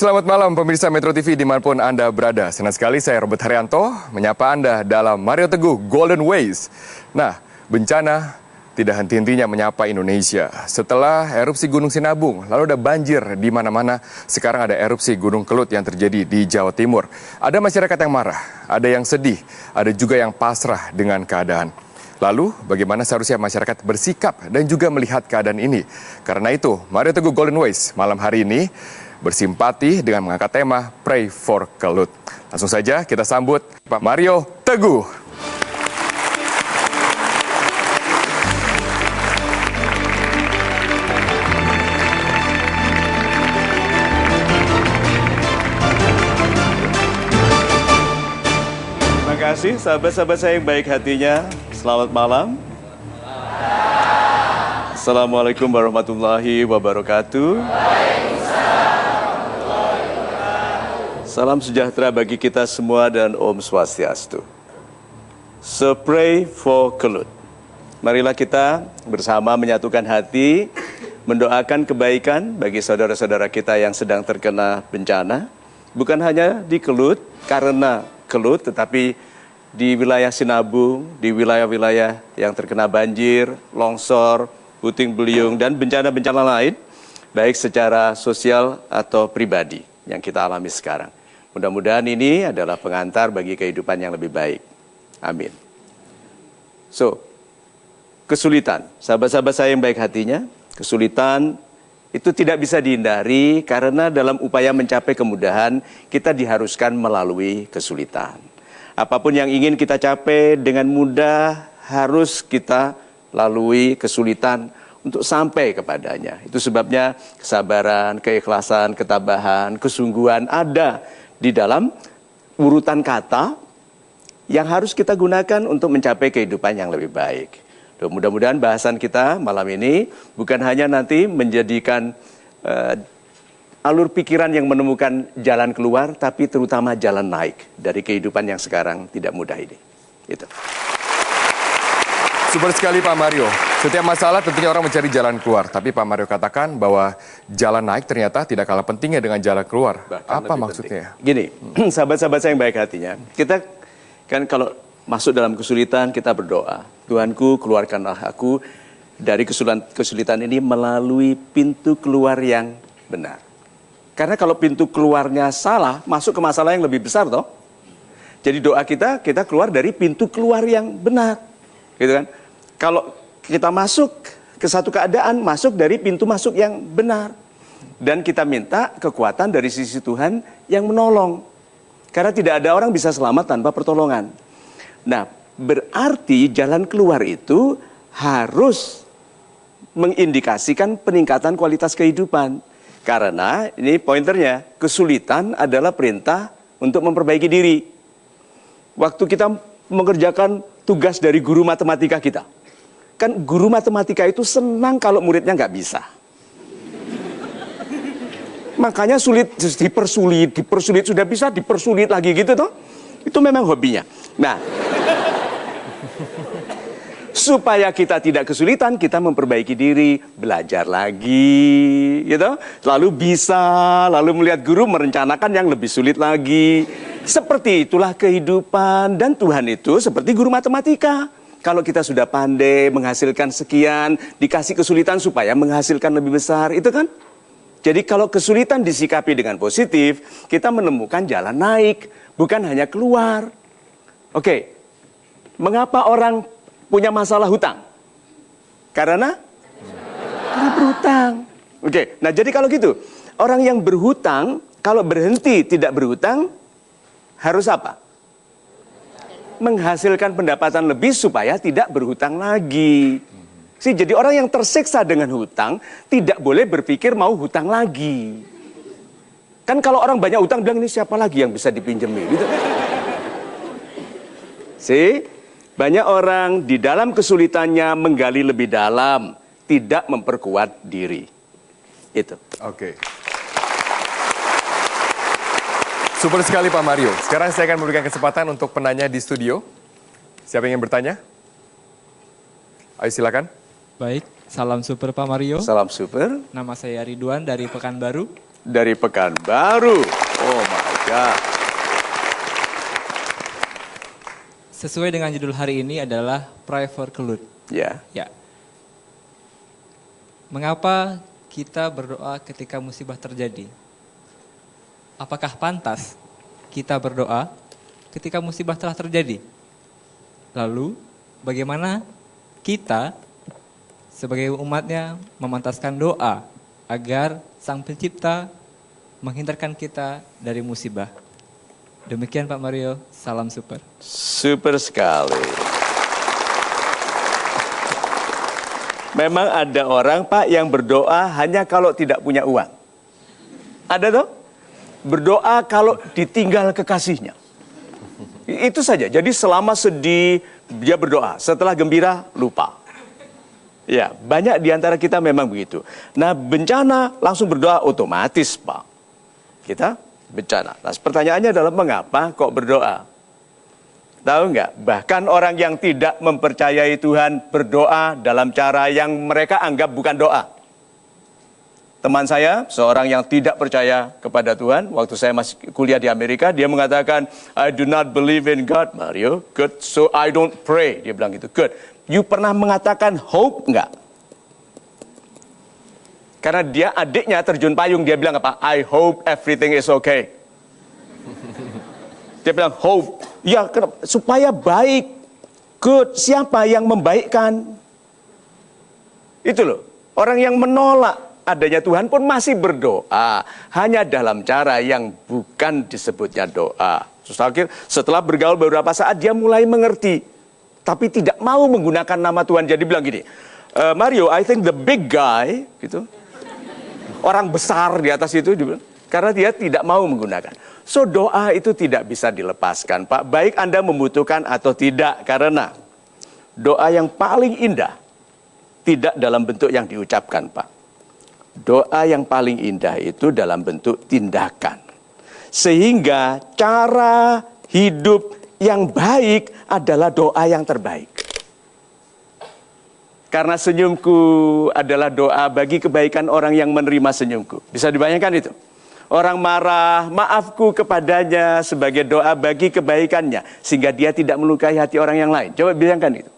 Selamat malam pemirsa Metro TV dimanapun Anda berada. Senang sekali saya Robert Haryanto menyapa Anda dalam Mario Teguh Golden Ways. Nah, bencana tidak henti-hentinya menyapa Indonesia. Setelah erupsi Gunung Sinabung, lalu ada banjir di mana-mana. Sekarang ada erupsi Gunung Kelut yang terjadi di Jawa Timur. Ada masyarakat yang marah, ada yang sedih, ada juga yang pasrah dengan keadaan. Lalu, bagaimana seharusnya masyarakat bersikap dan juga melihat keadaan ini? Karena itu, Mario Teguh Golden Ways malam hari ini bersimpati dengan mengangkat tema Pray for Kelut. Langsung saja kita sambut Pak Mario Teguh. Terima kasih sahabat-sahabat saya yang baik hatinya. Selamat malam. Assalamualaikum warahmatullahi wabarakatuh. Salam sejahtera bagi kita semua dan Om Swastiastu. So pray for Kelut. Marilah kita bersama menyatukan hati, mendoakan kebaikan bagi saudara-saudara kita yang sedang terkena bencana. Bukan hanya di Kelut, karena Kelut, tetapi di wilayah Sinabung, di wilayah-wilayah yang terkena banjir, longsor, puting beliung, dan bencana-bencana lain, baik secara sosial atau pribadi yang kita alami sekarang. Mudah-mudahan ini adalah pengantar bagi kehidupan yang lebih baik. Amin. So, kesulitan. Sahabat-sahabat saya yang baik hatinya, kesulitan itu tidak bisa dihindari karena dalam upaya mencapai kemudahan, kita diharuskan melalui kesulitan. Apapun yang ingin kita capai dengan mudah, harus kita lalui kesulitan untuk sampai kepadanya. Itu sebabnya kesabaran, keikhlasan, ketabahan, kesungguhan ada di dalam urutan kata yang harus kita gunakan untuk mencapai kehidupan yang lebih baik. Mudah-mudahan bahasan kita malam ini bukan hanya nanti menjadikan alur pikiran yang menemukan jalan keluar, tapi terutama jalan naik dari kehidupan yang sekarang tidak mudah ini. Itu. Super sekali Pak Mario. Setiap masalah tentunya orang mencari jalan keluar. Tapi Pak Mario katakan bahwa jalan naik ternyata tidak kalah pentingnya dengan jalan keluar. Bahkan apa maksudnya? Gini, sahabat-sahabat saya yang baik hatinya. Kita kan kalau masuk dalam kesulitan kita berdoa. Tuhanku keluarkanlah aku dari kesulitan ini melalui pintu keluar yang benar. Karena kalau pintu keluarnya salah, masuk ke masalah yang lebih besar toh. Jadi doa kita keluar dari pintu keluar yang benar. Gitu kan? Kalau kita masuk ke satu keadaan, masuk dari pintu masuk yang benar. Dan kita minta kekuatan dari sisi Tuhan yang menolong. Karena tidak ada orang bisa selamat tanpa pertolongan. Nah, berarti jalan keluar itu harus mengindikasikan peningkatan kualitas kehidupan. Karena, ini pointernya, kesulitan adalah perintah untuk memperbaiki diri. Waktu kita mengerjakan tugas dari guru matematika kita. Kan guru matematika itu senang kalau muridnya nggak bisa. Makanya dipersulit, sudah bisa dipersulit lagi gitu toh. Itu memang hobinya. Nah, supaya kita tidak kesulitan, kita memperbaiki diri, belajar lagi, gitu. Lalu bisa, lalu melihat guru merencanakan yang lebih sulit lagi. Seperti itulah kehidupan, dan Tuhan itu seperti guru matematika. Kalau kita sudah pandai menghasilkan sekian, dikasih kesulitan supaya menghasilkan lebih besar, itu kan? Jadi kalau kesulitan disikapi dengan positif, kita menemukan jalan naik, bukan hanya keluar. Oke, mengapa orang punya masalah hutang? Karena berhutang. Oke, nah jadi kalau gitu, orang yang berhutang, kalau berhenti tidak berhutang, harus apa? Menghasilkan pendapatan lebih supaya tidak berhutang lagi. Jadi orang yang tersiksa dengan hutang, tidak boleh berpikir mau hutang lagi. Kan kalau orang banyak hutang, bilang ini siapa lagi yang bisa dipinjemi? Gitu. Banyak orang di dalam kesulitannya menggali lebih dalam, tidak memperkuat diri. Itu. Oke. Super sekali Pak Mario. Sekarang saya akan memberikan kesempatan untuk penanya di studio. Siapa yang ingin bertanya? Ayo silakan. Baik, salam super Pak Mario. Salam super. Nama saya Ridwan dari Pekanbaru. dari Pekanbaru. Oh my God. Sesuai dengan judul hari ini adalah Pray for Kelut. Ya. Ya. Mengapa kita berdoa ketika musibah terjadi? Apakah pantas kita berdoa ketika musibah telah terjadi? Lalu, bagaimana kita sebagai umatnya memantaskan doa agar Sang Pencipta menghindarkan kita dari musibah? Demikian Pak Mario, salam super. Super sekali. Memang ada orang, Pak, yang berdoa hanya kalau tidak punya uang. Ada toh? Berdoa kalau ditinggal kekasihnya. Itu saja. Jadi selama sedih dia berdoa, setelah gembira lupa. Ya, banyak di antara kita memang begitu. Nah, bencana langsung berdoa otomatis, Pak. Kita bencana. Nah, pertanyaannya adalah mengapa kok berdoa? Tahu nggak? Bahkan orang yang tidak mempercayai Tuhan berdoa dalam cara yang mereka anggap bukan doa. Teman saya, seorang yang tidak percaya kepada Tuhan, waktu saya masih kuliah di Amerika, dia mengatakan, I do not believe in God, Mario. Good, so I don't pray. Dia bilang gitu. Good. You pernah mengatakan hope nggak? Karena dia adiknya terjun payung, dia bilang apa? I hope everything is okay. Dia bilang hope. Ya, supaya baik. Good. Siapa yang membaikkan? Itu loh. Orang yang menolak adanya Tuhan pun masih berdoa. Hanya dalam cara yang bukan disebutnya doa. Terus akhir, setelah bergaul beberapa saat, dia mulai mengerti. Tapi tidak mau menggunakan nama Tuhan. Jadi bilang gini, Mario, I think the big guy, gitu. Orang besar di atas itu, karena dia tidak mau menggunakan. So doa itu tidak bisa dilepaskan, Pak. Baik Anda membutuhkan atau tidak, karena doa yang paling indah tidak dalam bentuk yang diucapkan, Pak. Doa yang paling indah itu dalam bentuk tindakan. Sehingga cara hidup yang baik adalah doa yang terbaik. Karena senyumku adalah doa bagi kebaikan orang yang menerima senyumku. Bisa dibayangkan itu? Orang marah, maafku kepadanya sebagai doa bagi kebaikannya. Sehingga dia tidak melukai hati orang yang lain. Coba bayangkan itu.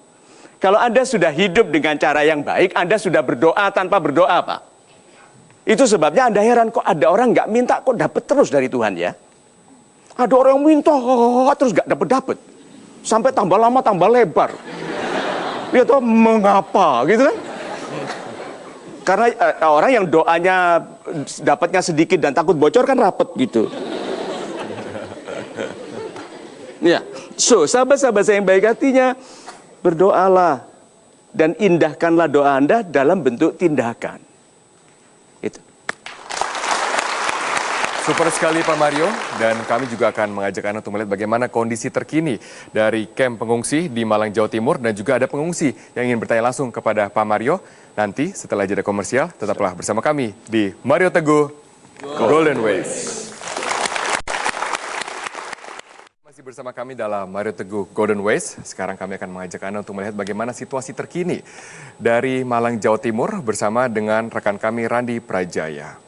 Kalau Anda sudah hidup dengan cara yang baik, Anda sudah berdoa tanpa berdoa, Pak. Itu sebabnya Anda heran, kok ada orang nggak minta, kok dapat terus dari Tuhan ya. Ada orang yang minta, terus nggak dapat-dapat. Sampai tambah lama, tambah lebar. Ya toh, mengapa gitu kan? Karena orang yang doanya dapatnya sedikit dan takut bocor kan rapet gitu. Ya, so sahabat-sahabat saya yang baik hatinya, berdoalah dan indahkanlah doa Anda dalam bentuk tindakan. Itu. Super sekali Pak Mario, dan kami juga akan mengajak Anda untuk melihat bagaimana kondisi terkini dari kamp pengungsi di Malang, Jawa Timur, dan juga ada pengungsi yang ingin bertanya langsung kepada Pak Mario. Nanti setelah jeda komersial, tetaplah bersama kami di Mario Teguh Golden Ways. Masih bersama kami dalam Mario Teguh Golden Ways. Sekarang kami akan mengajak Anda untuk melihat bagaimana situasi terkini dari Malang, Jawa Timur bersama dengan rekan kami Randi Prajaya.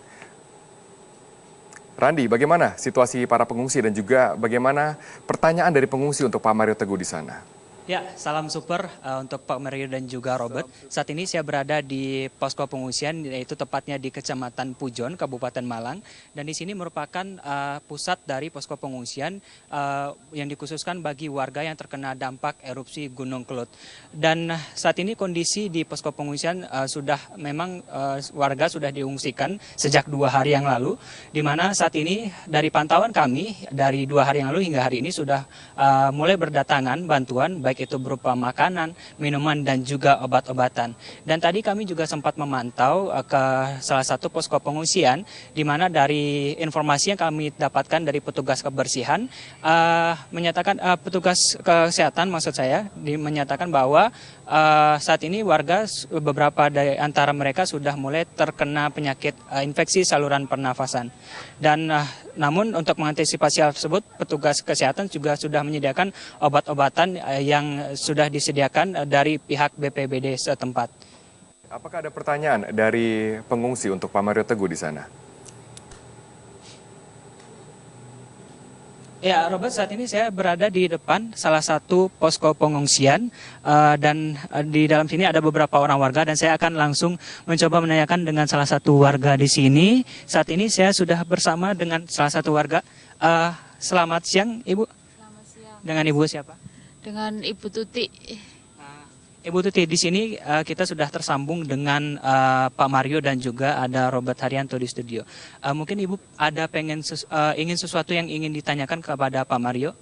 Randi, bagaimana situasi para pengungsi dan juga bagaimana pertanyaan dari pengungsi untuk Pak Mario Teguh di sana? Ya, salam super untuk Pak Mario dan juga Robert. Saat ini saya berada di posko pengungsian, yaitu tepatnya di Kecamatan Pujon, Kabupaten Malang. Dan di sini merupakan pusat dari posko pengungsian yang dikhususkan bagi warga yang terkena dampak erupsi Gunung Kelut. Dan saat ini kondisi di posko pengungsian sudah memang warga sudah diungsikan sejak 2 hari yang lalu. Di mana saat ini dari pantauan kami, dari 2 hari yang lalu hingga hari ini sudah mulai berdatangan bantuan, baik itu berupa makanan, minuman, dan juga obat-obatan. Dan tadi kami juga sempat memantau ke salah satu posko pengungsian, di mana dari informasi yang kami dapatkan dari petugas kebersihan, menyatakan petugas kesehatan maksud saya, menyatakan bahwa saat ini warga beberapa dari antara mereka sudah mulai terkena penyakit infeksi saluran pernafasan. Dan namun untuk mengantisipasi hal tersebut, petugas kesehatan juga sudah menyediakan obat-obatan yang sudah disediakan dari pihak BPBD setempat. Apakah ada pertanyaan dari pengungsi untuk Pak Mario Teguh di sana? Ya, Robert, saat ini saya berada di depan salah satu posko pengungsian dan di dalam sini ada beberapa orang warga dan saya akan langsung mencoba menanyakan dengan salah satu warga di sini. Saat ini saya sudah bersama dengan salah satu warga. Selamat siang, Ibu. Selamat siang. Dengan Ibu siapa? Dengan Ibu Tuti. Ibu Tuti, di sini kita sudah tersambung dengan Pak Mario dan juga ada Robert Haryanto di studio. Mungkin Ibu ada ingin sesuatu yang ingin ditanyakan kepada Pak Mario?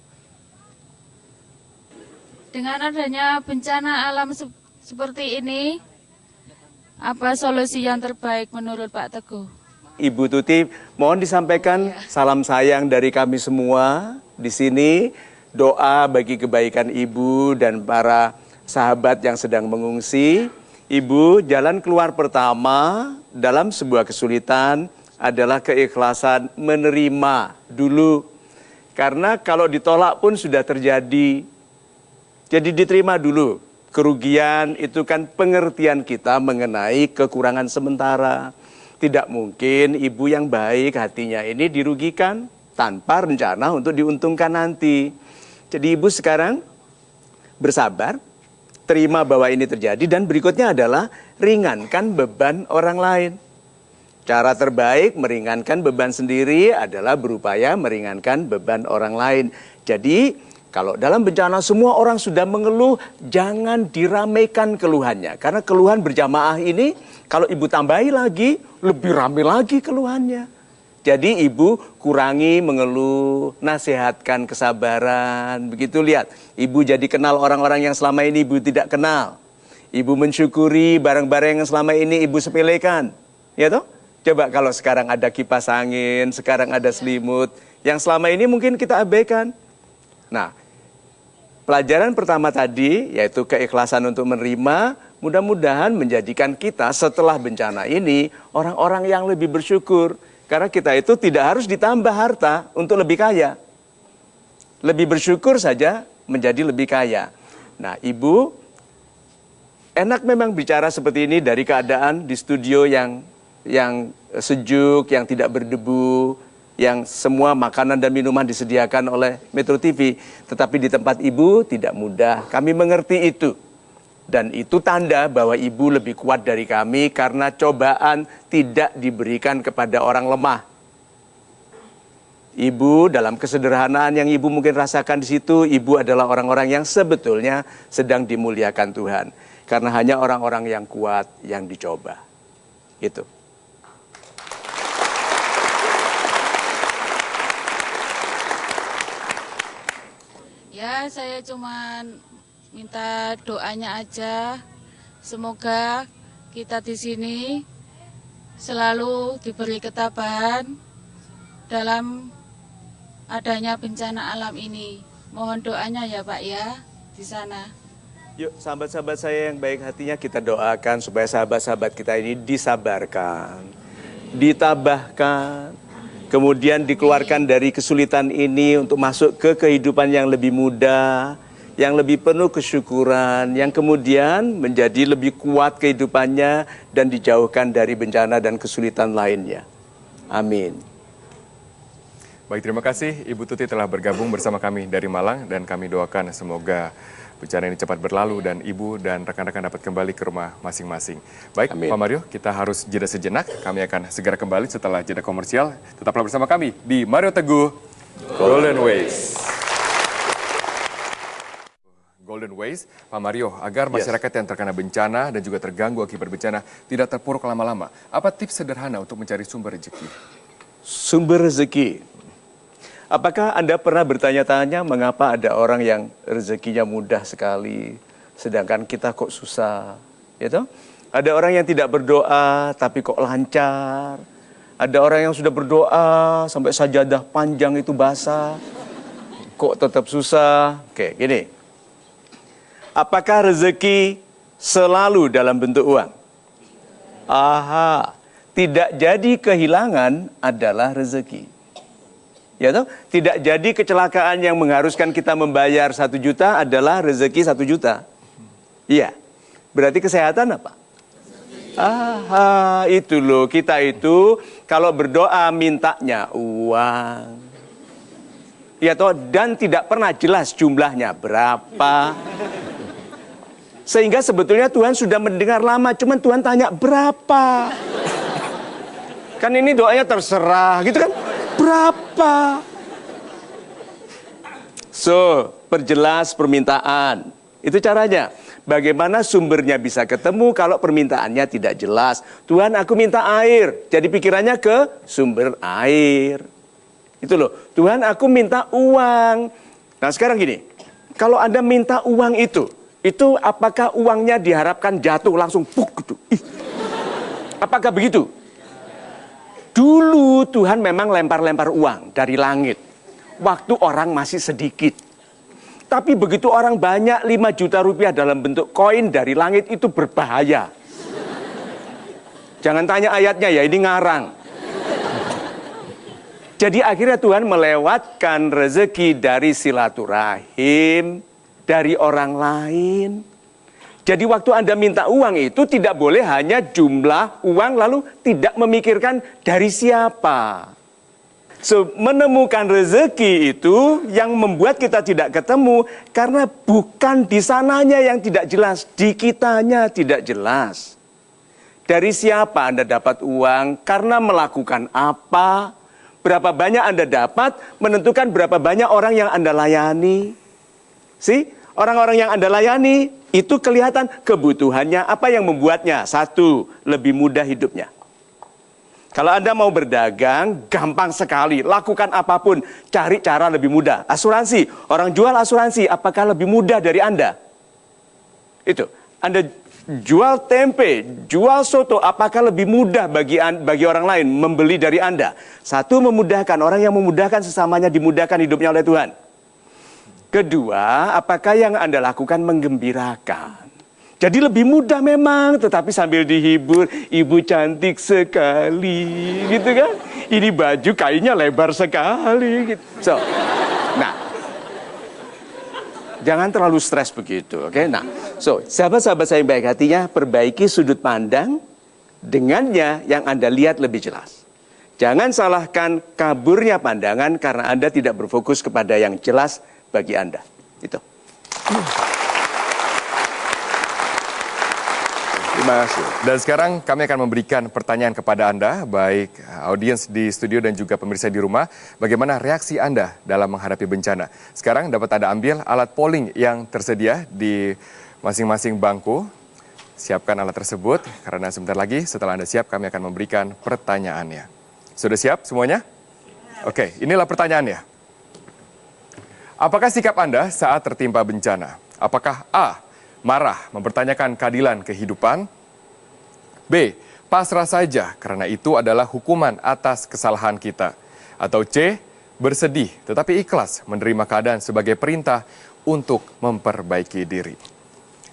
Dengan adanya bencana alam seperti ini, apa solusi yang terbaik menurut Pak Teguh? Ibu Tuti, mohon disampaikan salam sayang dari kami semua di sini. Doa bagi kebaikan Ibu dan para sahabat yang sedang mengungsi. Ibu, jalan keluar pertama dalam sebuah kesulitan adalah keikhlasan menerima dulu. Karena kalau ditolak pun sudah terjadi. Jadi diterima dulu. Kerugian itu kan pengertian kita mengenai kekurangan sementara. Tidak mungkin ibu yang baik hatinya ini dirugikan tanpa rencana untuk diuntungkan nanti. Jadi ibu sekarang bersabar, terima bahwa ini terjadi, dan berikutnya adalah ringankan beban orang lain. Cara terbaik meringankan beban sendiri adalah berupaya meringankan beban orang lain. Jadi kalau dalam bencana semua orang sudah mengeluh, jangan diramaikan keluhannya. Karena keluhan berjamaah ini kalau ibu tambahi lagi, lebih ramai lagi keluhannya. Jadi ibu kurangi mengeluh, nasihatkan kesabaran. Begitu, lihat, ibu jadi kenal orang-orang yang selama ini ibu tidak kenal. Ibu mensyukuri barang-barang yang selama ini ibu sepelekan. Ya toh? Coba kalau sekarang ada kipas angin, sekarang ada selimut, yang selama ini mungkin kita abaikan. Nah, pelajaran pertama tadi yaitu keikhlasan untuk menerima, mudah-mudahan menjadikan kita setelah bencana ini orang-orang yang lebih bersyukur. Karena kita itu tidak harus ditambah harta untuk lebih kaya. Lebih bersyukur saja menjadi lebih kaya. Nah, ibu, enak memang bicara seperti ini dari keadaan di studio yang sejuk, yang tidak berdebu, yang semua makanan dan minuman disediakan oleh Metro TV. Tetapi di tempat ibu tidak mudah. Kami mengerti itu. Dan itu tanda bahwa ibu lebih kuat dari kami karena cobaan tidak diberikan kepada orang lemah. Ibu dalam kesederhanaan yang ibu mungkin rasakan di situ, ibu adalah orang-orang yang sebetulnya sedang dimuliakan Tuhan. Karena hanya orang-orang yang kuat yang dicoba. Itu. Ya, saya cuman minta doanya aja. Semoga kita di sini selalu diberi ketabahan dalam adanya bencana alam ini. Mohon doanya ya Pak ya di sana. Yuk, sahabat-sahabat saya yang baik hatinya, kita doakan supaya sahabat-sahabat kita ini disabarkan, ditabahkan, kemudian dikeluarkan dari kesulitan ini untuk masuk ke kehidupan yang lebih mudah, yang lebih penuh kesyukuran, yang kemudian menjadi lebih kuat kehidupannya dan dijauhkan dari bencana dan kesulitan lainnya. Amin. Baik, terima kasih Ibu Tuti telah bergabung bersama kami dari Malang, dan kami doakan semoga bencana ini cepat berlalu dan Ibu dan rekan-rekan dapat kembali ke rumah masing-masing. Baik, Amin. Pak Mario, kita harus jeda sejenak. Kami akan segera kembali setelah jeda komersial. Tetaplah bersama kami di Mario Teguh Golden Ways. Golden Ways, Pak Mario, agar masyarakat yang terkena bencana dan juga terganggu akibat bencana tidak terpuruk lama-lama. Apa tips sederhana untuk mencari sumber rezeki? Sumber rezeki. Apakah Anda pernah bertanya-tanya mengapa ada orang yang rezekinya mudah sekali, sedangkan kita kok susah? Gitu? Ada orang yang tidak berdoa tapi kok lancar. Ada orang yang sudah berdoa sampai sajadah panjang itu basah, kok tetap susah. Oke, gini. Apakah rezeki selalu dalam bentuk uang? Aha, tidak jadi kehilangan adalah rezeki. Ya toh? Tidak jadi kecelakaan yang mengharuskan kita membayar 1 juta adalah rezeki 1 juta. Iya. Berarti kesehatan apa? Aha, itu loh. Kita itu kalau berdoa mintanya uang. Ya toh, dan tidak pernah jelas jumlahnya berapa. Sehingga sebetulnya Tuhan sudah mendengar lama, cuman Tuhan tanya berapa. Kan ini doanya terserah gitu kan. Berapa? So, perjelas permintaan. Itu caranya. Bagaimana sumbernya bisa ketemu kalau permintaannya tidak jelas. Tuhan, aku minta air. Jadi pikirannya ke sumber air. Itu loh. Tuhan, aku minta uang. Nah, sekarang gini. Kalau Anda minta uang itu apakah uangnya diharapkan jatuh langsung puk gitu? Ih. Apakah begitu? Dulu Tuhan memang lempar-lempar uang dari langit. Waktu orang masih sedikit. Tapi begitu orang banyak, 5 juta rupiah dalam bentuk koin dari langit itu berbahaya. Jangan tanya ayatnya ya, ini ngarang. Jadi akhirnya Tuhan melewatkan rezeki dari silaturahim, dari orang lain. Jadi waktu Anda minta uang itu tidak boleh hanya jumlah uang lalu tidak memikirkan dari siapa. So, menemukan rezeki itu yang membuat kita tidak ketemu karena bukan di sananya yang tidak jelas, di kitanya tidak jelas. Dari siapa Anda dapat uang, karena melakukan apa, berapa banyak Anda dapat, menentukan berapa banyak orang yang Anda layani. Orang-orang yang Anda layani itu kelihatan kebutuhannya, apa yang membuatnya. Satu, lebih mudah hidupnya. Kalau Anda mau berdagang, gampang sekali. Lakukan apapun, cari cara lebih mudah. Asuransi, orang jual asuransi, apakah lebih mudah dari Anda? Itu, Anda jual tempe, jual soto, apakah lebih mudah bagi orang lain membeli dari Anda? Satu, memudahkan. Orang yang memudahkan sesamanya dimudahkan hidupnya oleh Tuhan. Kedua, apakah yang Anda lakukan menggembirakan? Jadi lebih mudah memang, tetapi sambil dihibur, ibu cantik sekali, gitu kan? Ini baju kainnya lebar sekali, gitu. So, nah, jangan terlalu stres begitu, oke? Nah, so, sahabat-sahabat saya yang baik hatinya, perbaiki sudut pandang, dengannya yang Anda lihat lebih jelas. Jangan salahkan kaburnya pandangan karena Anda tidak berfokus kepada yang jelas bagi Anda. Itu. Terima kasih. Dan sekarang kami akan memberikan pertanyaan kepada Anda, baik audiens di studio dan juga pemirsa di rumah, bagaimana reaksi Anda dalam menghadapi bencana. Sekarang dapat Anda ambil alat polling yang tersedia di masing-masing bangku. Siapkan alat tersebut, karena sebentar lagi setelah Anda siap, kami akan memberikan pertanyaannya. Sudah siap semuanya? Oke, inilah pertanyaannya. Apakah sikap Anda saat tertimpa bencana? Apakah A, marah, mempertanyakan keadilan kehidupan? B, pasrah saja karena itu adalah hukuman atas kesalahan kita? Atau C, bersedih tetapi ikhlas menerima keadaan sebagai perintah untuk memperbaiki diri?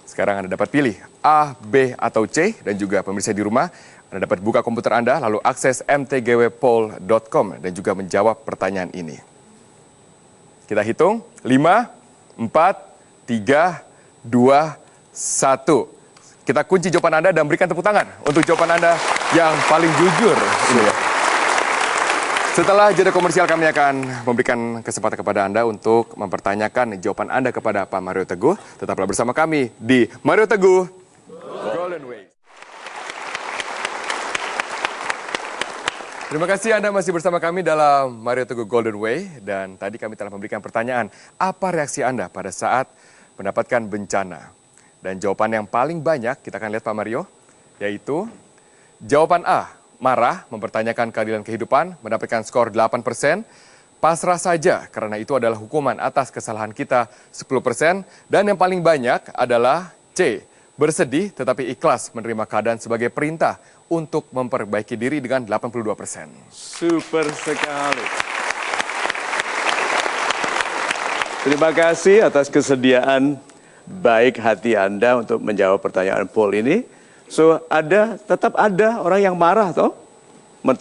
Sekarang Anda dapat pilih A, B, atau C, dan juga pemirsa di rumah, Anda dapat buka komputer Anda lalu akses mtgwpoll.com dan juga menjawab pertanyaan ini. Kita hitung, 5, 4, 3, 2, 1. Kita kunci jawaban Anda dan berikan tepuk tangan untuk jawaban Anda yang paling jujur. Ini ya. Setelah jeda komersial kami akan memberikan kesempatan kepada Anda untuk mempertanyakan jawaban Anda kepada Pak Mario Teguh. Tetaplah bersama kami di Mario Teguh Golden Way. Terima kasih Anda masih bersama kami dalam Mario Teguh Golden Way. Dan tadi kami telah memberikan pertanyaan, apa reaksi Anda pada saat mendapatkan bencana? Dan jawaban yang paling banyak, kita akan lihat Pak Mario, yaitu jawaban A, marah, mempertanyakan keadilan kehidupan, mendapatkan skor 8%, pasrah saja karena itu adalah hukuman atas kesalahan kita 10%, dan yang paling banyak adalah C, bersedih tetapi ikhlas menerima keadaan sebagai perintah untuk memperbaiki diri dengan 82%. Super sekali. Terima kasih atas kesediaan baik hati Anda untuk menjawab pertanyaan poll ini. So, tetap ada orang yang marah toh,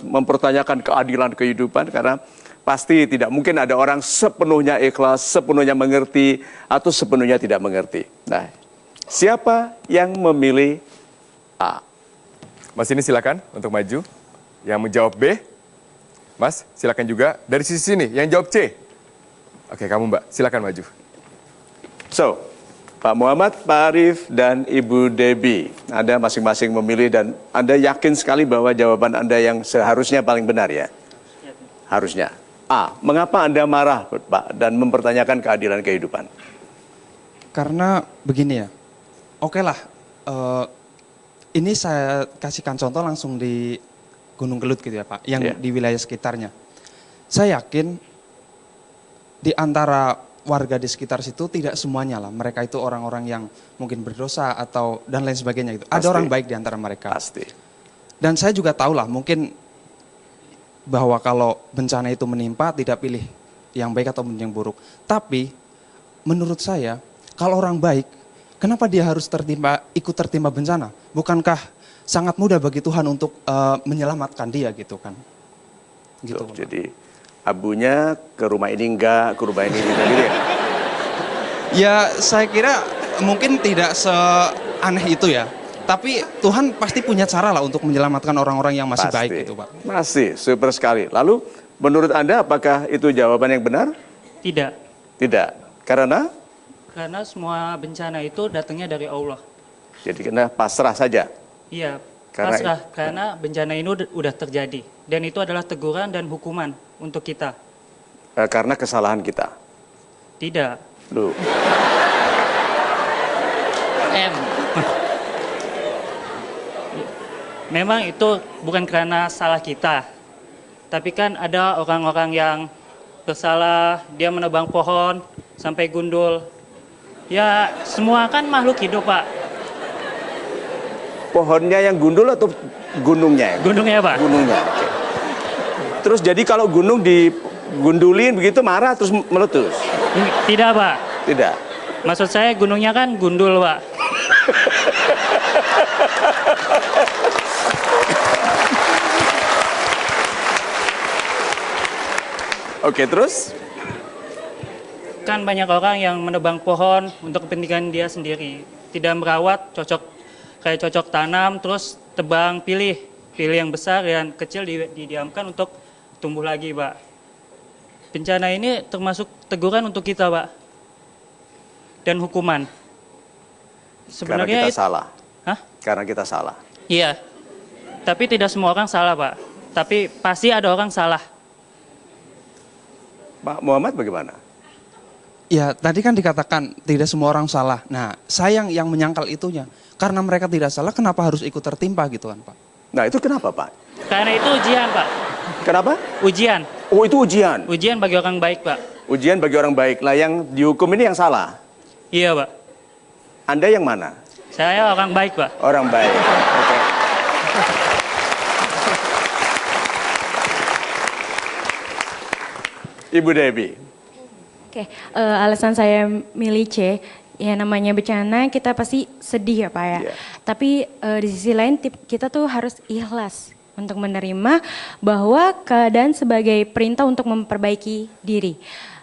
mempertanyakan keadilan kehidupan karena pasti tidak mungkin ada orang sepenuhnya ikhlas, sepenuhnya mengerti atau sepenuhnya tidak mengerti. Nah, siapa yang memilih A? Mas ini silakan untuk maju. Yang menjawab B, Mas silakan juga dari sisi sini yang jawab C. Oke, kamu Mbak, silakan maju. So, Pak Muhammad, Pak Arief, dan Ibu Debbie, Anda masing-masing memilih dan Anda yakin sekali bahwa jawaban Anda yang seharusnya paling benar ya? Harusnya. A. Mengapa Anda marah, Pak, dan mempertanyakan keadilan kehidupan? Karena begini ya, oke lah, ini saya kasihkan contoh langsung di Gunung Kelut gitu ya Pak, yang di wilayah sekitarnya. Saya yakin di antara warga di sekitar situ tidak semuanya lah, mereka itu orang-orang yang mungkin berdosa atau dan lain sebagainya gitu. Ada orang baik di antara mereka. Pasti. Dan saya juga tahu lah mungkin bahwa kalau bencana itu menimpa tidak pilih yang baik atau yang buruk. Tapi menurut saya kalau orang baik, kenapa dia harus ikut tertimpa bencana? Bukankah sangat mudah bagi Tuhan untuk menyelamatkan dia gitu kan? Gitu. Tuh, jadi abunya ke rumah ini enggak, ke rumah ini gitu ya? Ya saya kira mungkin tidak seaneh itu ya. Tapi Tuhan pasti punya cara lah untuk menyelamatkan orang-orang yang masih baik gitu Pak. Masih, super sekali. Lalu menurut Anda apakah itu jawaban yang benar? Tidak. Tidak. Karena? Karena semua bencana itu datangnya dari Allah. Jadi kena pasrah saja. Iya, Karena- pasrah. Karena bencana ini udah terjadi. Dan itu adalah teguran dan hukuman untuk kita. Karena kesalahan kita. Tidak. Loh, Memang itu bukan karena salah kita. Tapi kan ada orang-orang yang bersalah, dia menebang pohon sampai gundul. Ya, semua kan makhluk hidup, Pak. pohonnya yang gundul atau gunungnya? Gunungnya, Pak. Gunungnya. Oke. Terus jadi kalau gunung digundulin begitu marah terus meletus? Tidak, Pak. Tidak. Maksud saya gunungnya kan gundul, Pak. Oke, terus? Kan banyak orang yang menebang pohon untuk kepentingan dia sendiri. Tidak merawat, kayak cocok tanam, terus tebang, pilih yang besar, yang kecil didiamkan untuk tumbuh lagi, Pak. Bencana ini termasuk teguran untuk kita, Pak. Dan hukuman. Karena kita salah. Hah? Karena kita salah. Iya. Tapi tidak semua orang salah, Pak. Tapi pasti ada orang salah. Pak Muhammad bagaimana? Ya tadi kan dikatakan tidak semua orang salah. Nah saya yang menyangkal itunya. Karena mereka tidak salah kenapa harus ikut tertimpa gitu kan Pak? Nah itu kenapa Pak? Karena itu ujian, Pak. Kenapa? Ujian. Oh itu ujian. Ujian bagi orang baik, Pak. Ujian bagi orang baik. Lah yang dihukum ini yang salah. Iya, Pak. Anda yang mana? Saya orang baik, Pak. Orang baik. Oke. Ibu Debbie. Oke, alasan saya milih C, ya namanya bencana kita pasti sedih ya Pak ya. Iya. Tapi di sisi lain kita tuh harus ikhlas untuk menerima bahwa keadaan sebagai perintah untuk memperbaiki diri.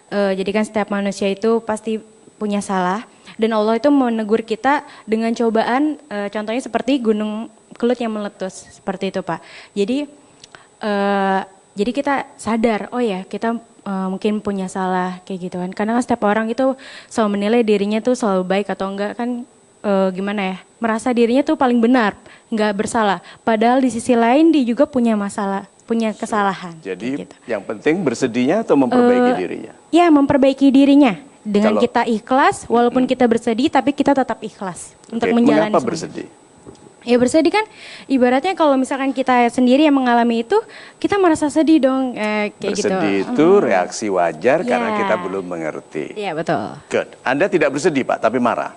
Jadi kan setiap manusia itu pasti punya salah dan Allah itu menegur kita dengan cobaan, contohnya seperti Gunung Kelut yang meletus, seperti itu Pak. Jadi kita sadar, oh ya kita mungkin punya salah kayak gitu kan. Karena kan setiap orang itu selalu menilai dirinya tuh selalu baik atau enggak kan gimana ya. Merasa dirinya tuh paling benar, enggak bersalah. Padahal di sisi lain dia juga punya masalah, punya kesalahan. Jadi gitu. yang penting bersedihnya atau memperbaiki dirinya? Ya memperbaiki dirinya. Dengan Kalau- kita ikhlas, walaupun kita bersedih tapi kita tetap ikhlas untuk Oke, menjalani mengapa semua. bersedih? Ya bersedih kan ibaratnya kalau misalkan kita sendiri yang mengalami itu, kita merasa sedih dong kayak gitu. Bersedih itu reaksi wajar karena Ya. kita belum mengerti. Iya betul. Good. Anda tidak bersedih Pak, tapi marah.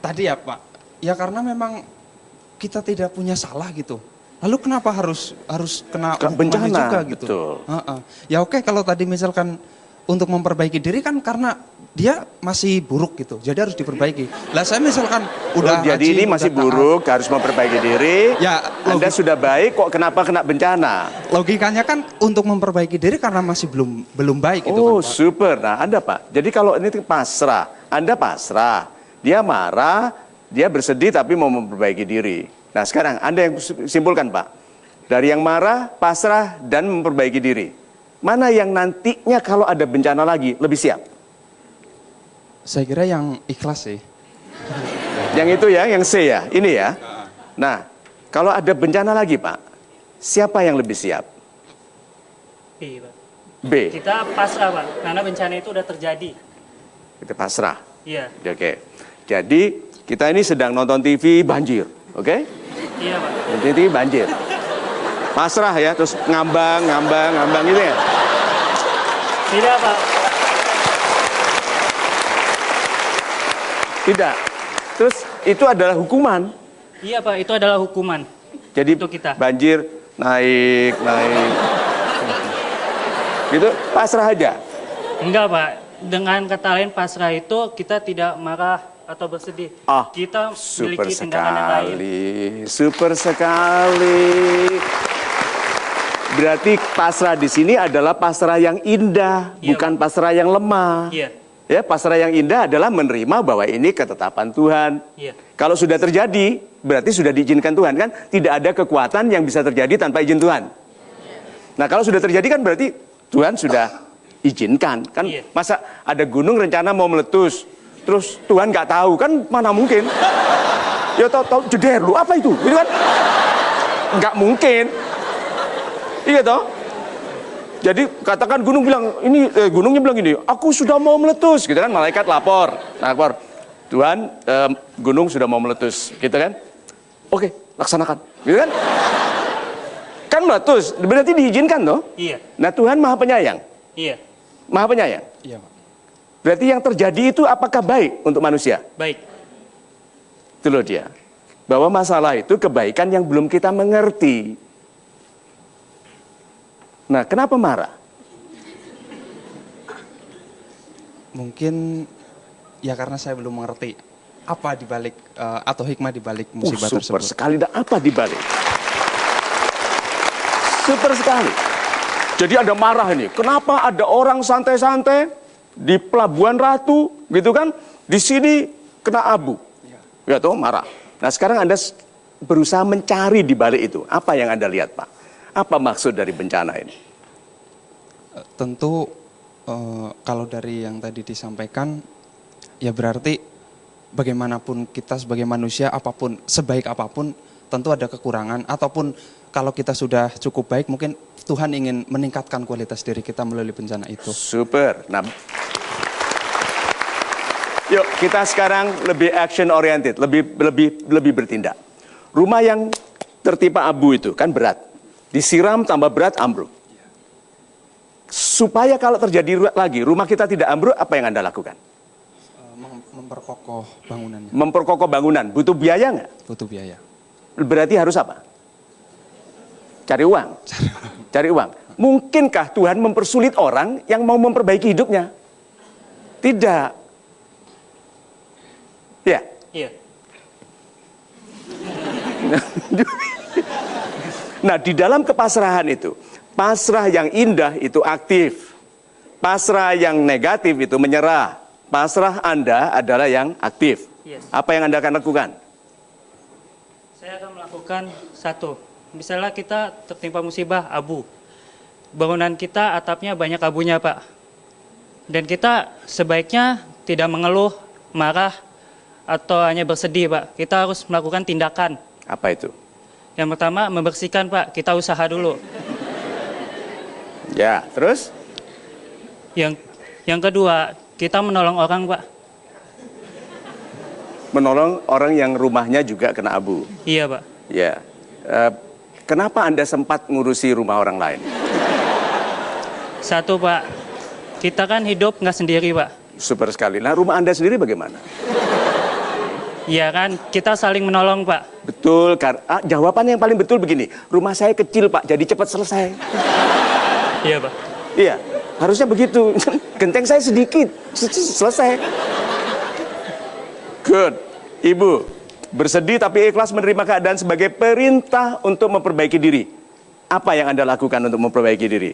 Tadi ya Pak, ya karena memang kita tidak punya salah gitu. Lalu kenapa harus kena Kena hukumannya bencana, juga gitu? betul. Ya oke kalau tadi misalkan untuk memperbaiki diri kan karena dia masih buruk gitu, jadi harus diperbaiki. Lah saya misalkan udah jadi rajin, ini udah masih taat. buruk, harus memperbaiki diri. Ya, Anda sudah baik, kok kenapa kena bencana? Logikanya kan untuk memperbaiki diri karena masih belum baik gitu Oh, kan Pak. super. Nah, Anda Pak, jadi kalau ini pasrah, Anda pasrah, dia marah, dia bersedih tapi mau memperbaiki diri. Nah, sekarang Anda yang simpulkan Pak, dari yang marah, pasrah, dan memperbaiki diri. mana yang nantinya kalau ada bencana lagi lebih siap? Saya kira yang ikhlas sih. Yang itu ya, yang C ya, ini ya. Nah, kalau ada bencana lagi Pak, siapa yang lebih siap? B, Pak. B. Kita pasrah, Pak, karena bencana itu udah terjadi. Kita pasrah. Iya. Oke. Jadi kita ini sedang nonton TV banjir, oke? Iya, Pak. Nonton TV banjir. Pasrah ya, terus ngambang gitu ya. Tidak, Pak. Tidak. Terus itu adalah hukuman. Iya, Pak, itu adalah hukuman. Jadi Untuk kita. banjir naik. Gitu, pasrah aja. Enggak, Pak. Dengan kata lain pasrah itu kita tidak marah atau bersedih. Kita Super memiliki tindakan yang lain. super sekali. Berarti pasrah di sini adalah pasrah yang indah, Iya, bukan pasrah yang lemah. Iya. Ya, pasrah yang indah adalah menerima bahwa ini ketetapan Tuhan. Iya. Kalau sudah terjadi, berarti sudah diizinkan Tuhan kan? Tidak ada kekuatan yang bisa terjadi tanpa izin Tuhan. Nah, kalau sudah terjadi kan berarti Tuhan sudah izinkan kan? Iya. Masa ada gunung rencana mau meletus, terus Tuhan nggak tahu kan? Mana mungkin? Ya tahu jeder lu apa itu? Gitu kan? Nggak mungkin. Iya toh? Jadi katakan gunung bilang ini gunungnya bilang gini, aku sudah mau meletus, gitu kan? Malaikat lapor, Tuhan, gunung sudah mau meletus, gitu kan? Oke, laksanakan, gitu kan? Kan meletus, berarti diizinkan toh? Iya. Nah Tuhan Maha Penyayang, Iya. Maha Penyayang. Iya, Pak. Berarti yang terjadi itu apakah baik untuk manusia? Baik. Itu loh dia. Bahwa masalah itu kebaikan yang belum kita mengerti. Nah, kenapa marah? Mungkin ya karena saya belum mengerti apa dibalik atau hikmah dibalik musibah Super tersebut. sekali, dan apa dibalik? Super sekali. Jadi ada marah ini. Kenapa ada orang santai-santai di Pelabuhan Ratu, gitu kan? Di sini kena abu. Ya toh, marah. Nah, sekarang Anda berusaha mencari di balik itu. Apa yang Anda lihat, Pak? Apa maksud dari bencana ini? Tentu kalau dari yang tadi disampaikan, ya berarti bagaimanapun kita sebagai manusia, apapun sebaik apapun, tentu ada kekurangan. Ataupun kalau kita sudah cukup baik, mungkin Tuhan ingin meningkatkan kualitas diri kita melalui bencana itu. Super. Nah, yuk kita sekarang lebih action oriented, lebih bertindak. Rumah yang tertimpa abu itu kan berat, disiram tambah berat ambruk. Supaya kalau terjadi lagi rumah kita tidak ambruk, apa yang Anda lakukan? Memperkokoh bangunannya. Memperkokoh bangunan, butuh biaya nggak? Butuh biaya. Berarti harus apa? Cari uang. Cari uang. Mungkinkah Tuhan mempersulit orang yang mau memperbaiki hidupnya? Tidak. Ya. Iya. Nah, di dalam kepasrahan itu, pasrah yang indah itu aktif. Pasrah yang negatif itu menyerah. Pasrah Anda adalah yang aktif. Yes. Apa yang Anda akan lakukan? Saya akan melakukan satu. Misalnya kita tertimpa musibah abu. Bangunan kita atapnya banyak abunya, Pak. Dan kita sebaiknya tidak mengeluh, marah, atau hanya bersedih, Pak. Kita harus melakukan tindakan. Apa itu? Yang pertama, membersihkan, Pak. Kita usaha dulu. Ya, terus? Yang kedua, kita menolong orang, Pak. Menolong orang yang rumahnya juga kena abu. Iya, Pak. Ya. Kenapa Anda sempat ngurusi rumah orang lain? Satu, Pak. Kita kan hidup nggak sendiri, Pak. Super sekali. Nah, rumah Anda sendiri bagaimana? Iya kan, kita saling menolong, Pak. Betul, jawabannya yang paling betul begini. Rumah saya kecil, Pak, jadi cepat selesai. Iya, Pak. Iya, harusnya begitu. Genteng saya sedikit, selesai. Good. Ibu, bersedih tapi ikhlas menerima keadaan sebagai perintah untuk memperbaiki diri. Apa yang Anda lakukan untuk memperbaiki diri?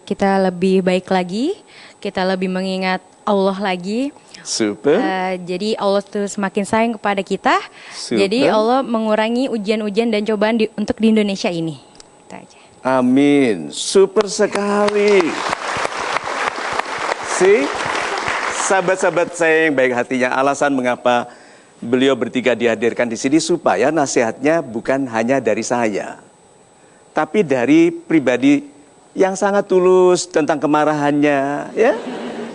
Kita lebih baik lagi, kita lebih mengingat Allah lagi. Super. Jadi Allah tuh semakin sayang kepada kita. Super. Jadi Allah mengurangi ujian-ujian dan cobaan untuk di Indonesia ini. Itu aja. Amin. Super sekali. Sahabat-sahabat saya yang baik hatinya, alasan mengapa beliau bertiga dihadirkan di sini supaya nasihatnya bukan hanya dari saya, tapi dari pribadi yang sangat tulus tentang kemarahannya, ya.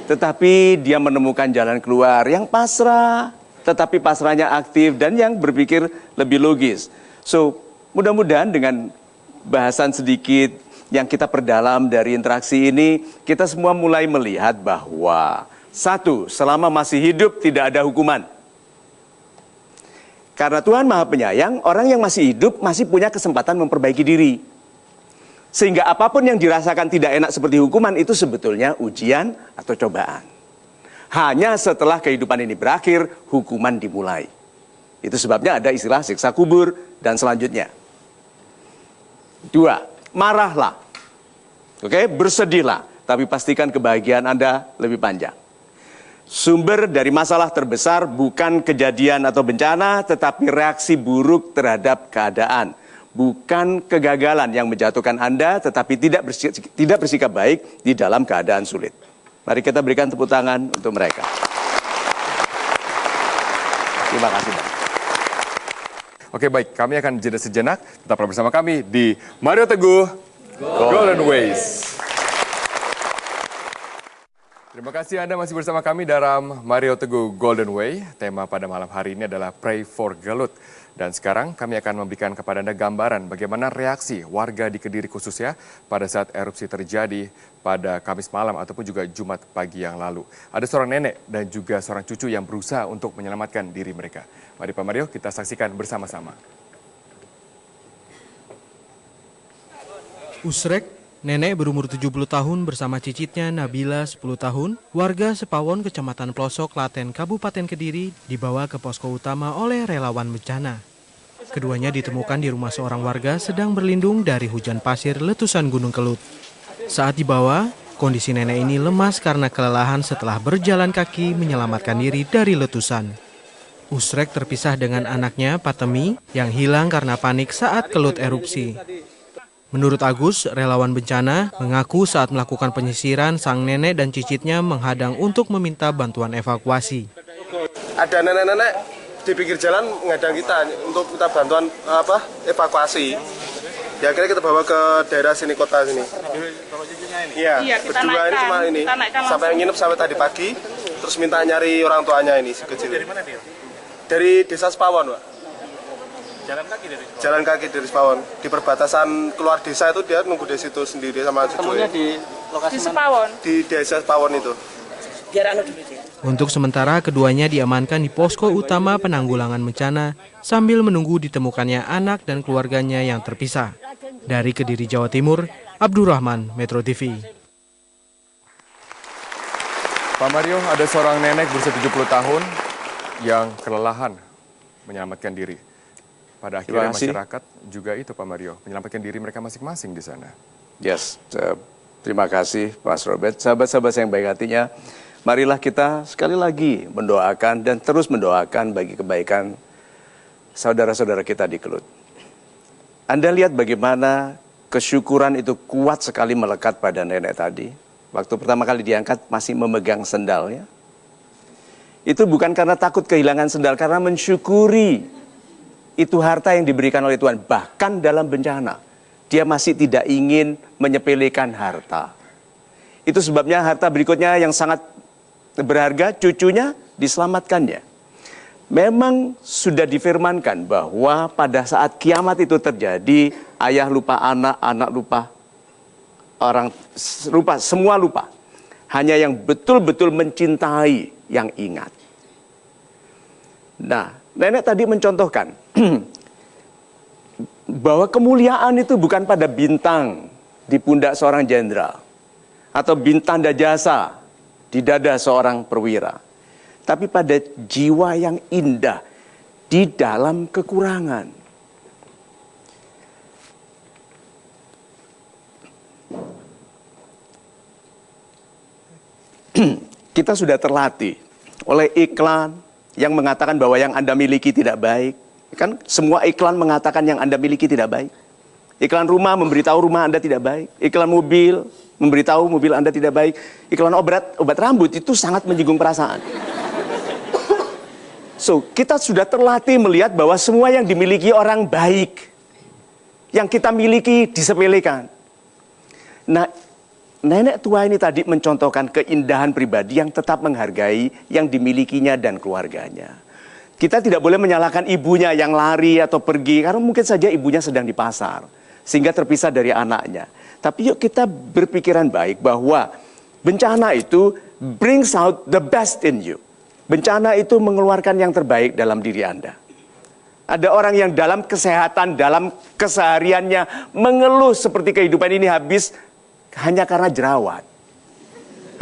Tetapi dia menemukan jalan keluar yang pasrah, tetapi pasrahnya aktif dan yang berpikir lebih logis. So, mudah-mudahan dengan bahasan sedikit yang kita perdalam dari interaksi ini, kita semua mulai melihat bahwa satu, selama masih hidup tidak ada hukuman. Karena Tuhan Maha Penyayang, orang yang masih hidup masih punya kesempatan memperbaiki diri. Sehingga apapun yang dirasakan tidak enak seperti hukuman itu sebetulnya ujian atau cobaan. Hanya setelah kehidupan ini berakhir, hukuman dimulai. Itu sebabnya ada istilah siksa kubur dan selanjutnya. Dua, marahlah. Oke, bersedihlah. Tapi pastikan kebahagiaan Anda lebih panjang. Sumber dari masalah terbesar bukan kejadian atau bencana, tetapi reaksi buruk terhadap keadaan. Bukan kegagalan yang menjatuhkan Anda, tetapi tidak bersikap baik di dalam keadaan sulit. Mari kita berikan tepuk tangan untuk mereka. Terima kasih. Oke, baik, kami akan jeda sejenak. Tetaplah bersama kami di Mario Teguh Golden Ways. Terima kasih Anda masih bersama kami dalam Mario Teguh Golden Way. Tema pada malam hari ini adalah Pray for Gelut. Dan sekarang kami akan memberikan kepada Anda gambaran bagaimana reaksi warga di Kediri khususnya pada saat erupsi terjadi pada Kamis malam ataupun juga Jumat pagi yang lalu. Ada seorang nenek dan juga seorang cucu yang berusaha untuk menyelamatkan diri mereka. Mari Pak Mario, kita saksikan bersama-sama. Usrek, nenek berumur 70 tahun bersama cicitnya Nabila 10 tahun, warga Sepawon, Kecamatan Plosok, Klaten, Kabupaten Kediri, dibawa ke posko utama oleh relawan bencana. Keduanya ditemukan di rumah seorang warga sedang berlindung dari hujan pasir letusan Gunung Kelut. Saat dibawa, kondisi nenek ini lemas karena kelelahan setelah berjalan kaki menyelamatkan diri dari letusan. Usrek terpisah dengan anaknya, Patemi, yang hilang karena panik saat Kelut erupsi. Menurut Agus, relawan bencana mengaku saat melakukan penyisiran, sang nenek dan cicitnya menghadang untuk meminta bantuan evakuasi. Ada nenek-nenek di pinggir jalan menghadang kita untuk minta bantuan evakuasi. Ya akhirnya kita bawa ke daerah sini, kota sini. Iya, berdua ini cuma ini. Sampai nginep sampai tadi pagi, terus minta nyari orang tuanya ini si kecil. Dari mana dia? Dari desa Sepawon, Pak. Jalan kaki dari Sepawon. Di perbatasan keluar desa itu dia nunggu di situ sendiri sama cucunya. Di lokasi di Sepawon. Di desa Sepawon itu. Untuk sementara keduanya diamankan di posko utama penanggulangan bencana sambil menunggu ditemukannya anak dan keluarganya yang terpisah. Dari Kediri, Jawa Timur, Abdurrahman, Metro TV. Pak Mario, ada seorang nenek berusia 70 tahun yang kelelahan menyelamatkan diri. Pada akhirnya masyarakat juga itu Pak Mario, menyelamatkan diri mereka masing-masing di sana. Yes, terima kasih Mas Robert. Sahabat-sahabat yang baik hatinya, marilah kita sekali lagi mendoakan dan terus mendoakan bagi kebaikan saudara-saudara kita di Kelut. Anda lihat bagaimana kesyukuran itu kuat sekali melekat pada nenek tadi. Waktu pertama kali diangkat masih memegang sendalnya. Itu bukan karena takut kehilangan sendal, karena mensyukuri itu harta yang diberikan oleh Tuhan. Bahkan dalam bencana, dia masih tidak ingin menyepelekan harta. Itu sebabnya harta berikutnya yang sangat berharga, cucunya diselamatkannya. Memang sudah difirmankan bahwa pada saat kiamat itu terjadi, ayah lupa anak, anak lupa, orang lupa, semua lupa. Hanya yang betul-betul mencintai yang ingat. Nah, nenek tadi mencontohkan bahwa kemuliaan itu bukan pada bintang di pundak seorang jenderal atau bintang tanda jasa di dada seorang perwira, tapi pada jiwa yang indah di dalam kekurangan. Kita sudah terlatih oleh iklan yang mengatakan bahwa yang Anda miliki tidak baik. Kan semua iklan mengatakan yang Anda miliki tidak baik. Iklan rumah memberitahu rumah Anda tidak baik. Iklan mobil memberitahu mobil Anda tidak baik. Iklan obat rambut itu sangat menyinggung perasaan. So, kita sudah terlatih melihat bahwa semua yang dimiliki orang baik, yang kita miliki disepelekan. Nah, nenek tua ini tadi mencontohkan keindahan pribadi yang tetap menghargai yang dimilikinya dan keluarganya. Kita tidak boleh menyalahkan ibunya yang lari atau pergi, karena mungkin saja ibunya sedang di pasar, sehingga terpisah dari anaknya. Tapi yuk kita berpikiran baik bahwa bencana itu brings out the best in you. Bencana itu mengeluarkan yang terbaik dalam diri Anda. Ada orang yang dalam kesehatan, dalam kesehariannya mengeluh seperti kehidupan ini habis hanya karena jerawat.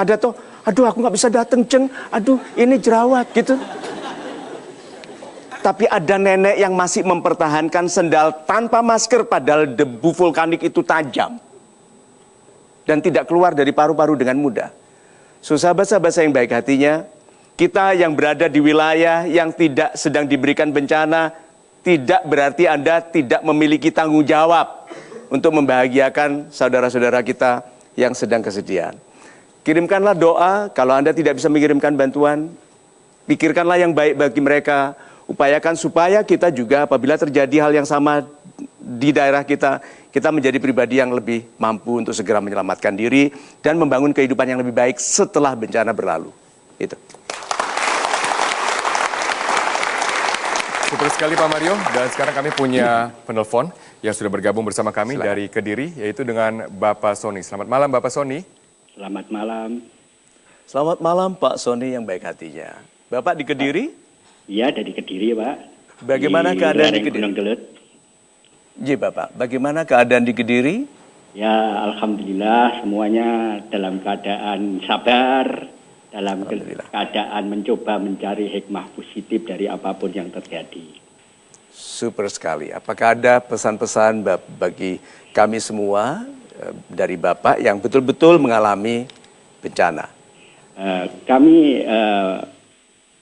Ada tuh, aduh aku nggak bisa dateng ceng, aduh ini jerawat gitu. Tapi ada nenek yang masih mempertahankan sendal tanpa masker padahal debu vulkanik itu tajam. Dan tidak keluar dari paru-paru dengan mudah. So sahabat-sahabat saya yang baik hatinya, kita yang berada di wilayah yang tidak sedang diberikan bencana, tidak berarti Anda tidak memiliki tanggung jawab untuk membahagiakan saudara-saudara kita yang sedang kesedihan. Kirimkanlah doa, kalau Anda tidak bisa mengirimkan bantuan, pikirkanlah yang baik bagi mereka, upayakan supaya kita juga apabila terjadi hal yang sama di daerah kita, kita menjadi pribadi yang lebih mampu untuk segera menyelamatkan diri dan membangun kehidupan yang lebih baik setelah bencana berlalu. Itu. Super sekali Pak Mario, dan sekarang kami punya penelpon yang sudah bergabung bersama kami. Silakan. Dari Kediri, yaitu dengan Bapak Sony. Selamat malam Bapak Sony. Selamat malam. Selamat malam Pak Sony yang baik hatinya. Bapak di Kediri? Iya, dari Kediri Pak. Bagaimana keadaan di Kediri? Iya Bapak, bagaimana keadaan di Kediri? Ya Alhamdulillah semuanya dalam keadaan sabar. Dalam keadaan mencoba mencari hikmah positif dari apapun yang terjadi. Super sekali. Apakah ada pesan-pesan bagi kami semua dari Bapak yang betul-betul mengalami bencana? Kami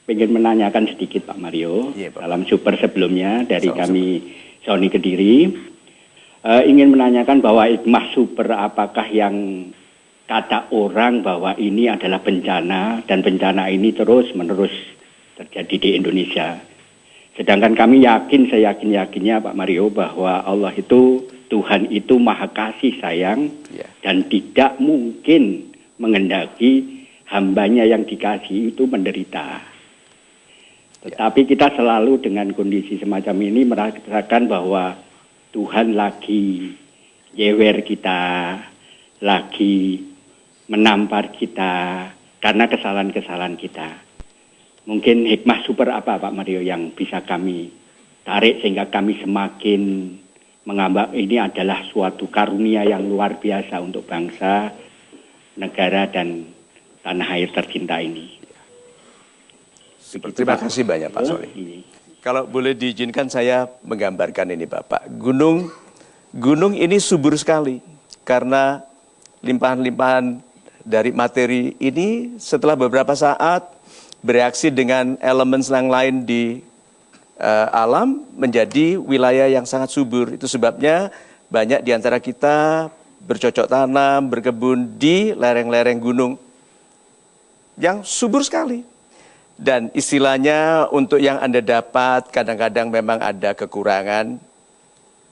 ingin menanyakan sedikit Pak Mario. Iya, Pak. Dalam super sebelumnya dari kami Sony Kediri. Ingin menanyakan bahwa hikmah super apakah yang kata orang bahwa ini adalah bencana dan bencana ini terus-menerus terjadi di Indonesia. Sedangkan kami yakin, saya yakin-yakinnya Pak Mario bahwa Allah itu, Tuhan itu maha kasih sayang dan tidak mungkin menghendaki hambanya yang dikasih itu menderita. Tetapi kita selalu dengan kondisi semacam ini merasakan bahwa Tuhan lagi nyewer kita, lagi menampar kita karena kesalahan-kesalahan kita. Mungkin hikmah super apa Pak Mario yang bisa kami tarik sehingga kami semakin menganggap ini adalah suatu karunia yang luar biasa untuk bangsa, negara dan tanah air tercinta ini. Terima kasih banyak Pak Sony. Kalau boleh diizinkan saya menggambarkan ini Bapak. Gunung ini subur sekali karena limpahan-limpahan dari materi ini setelah beberapa saat bereaksi dengan elemen yang lain di alam menjadi wilayah yang sangat subur. Itu sebabnya banyak di antara kita bercocok tanam, berkebun di lereng-lereng gunung yang subur sekali. Dan istilahnya untuk yang Anda dapat kadang-kadang memang ada kekurangan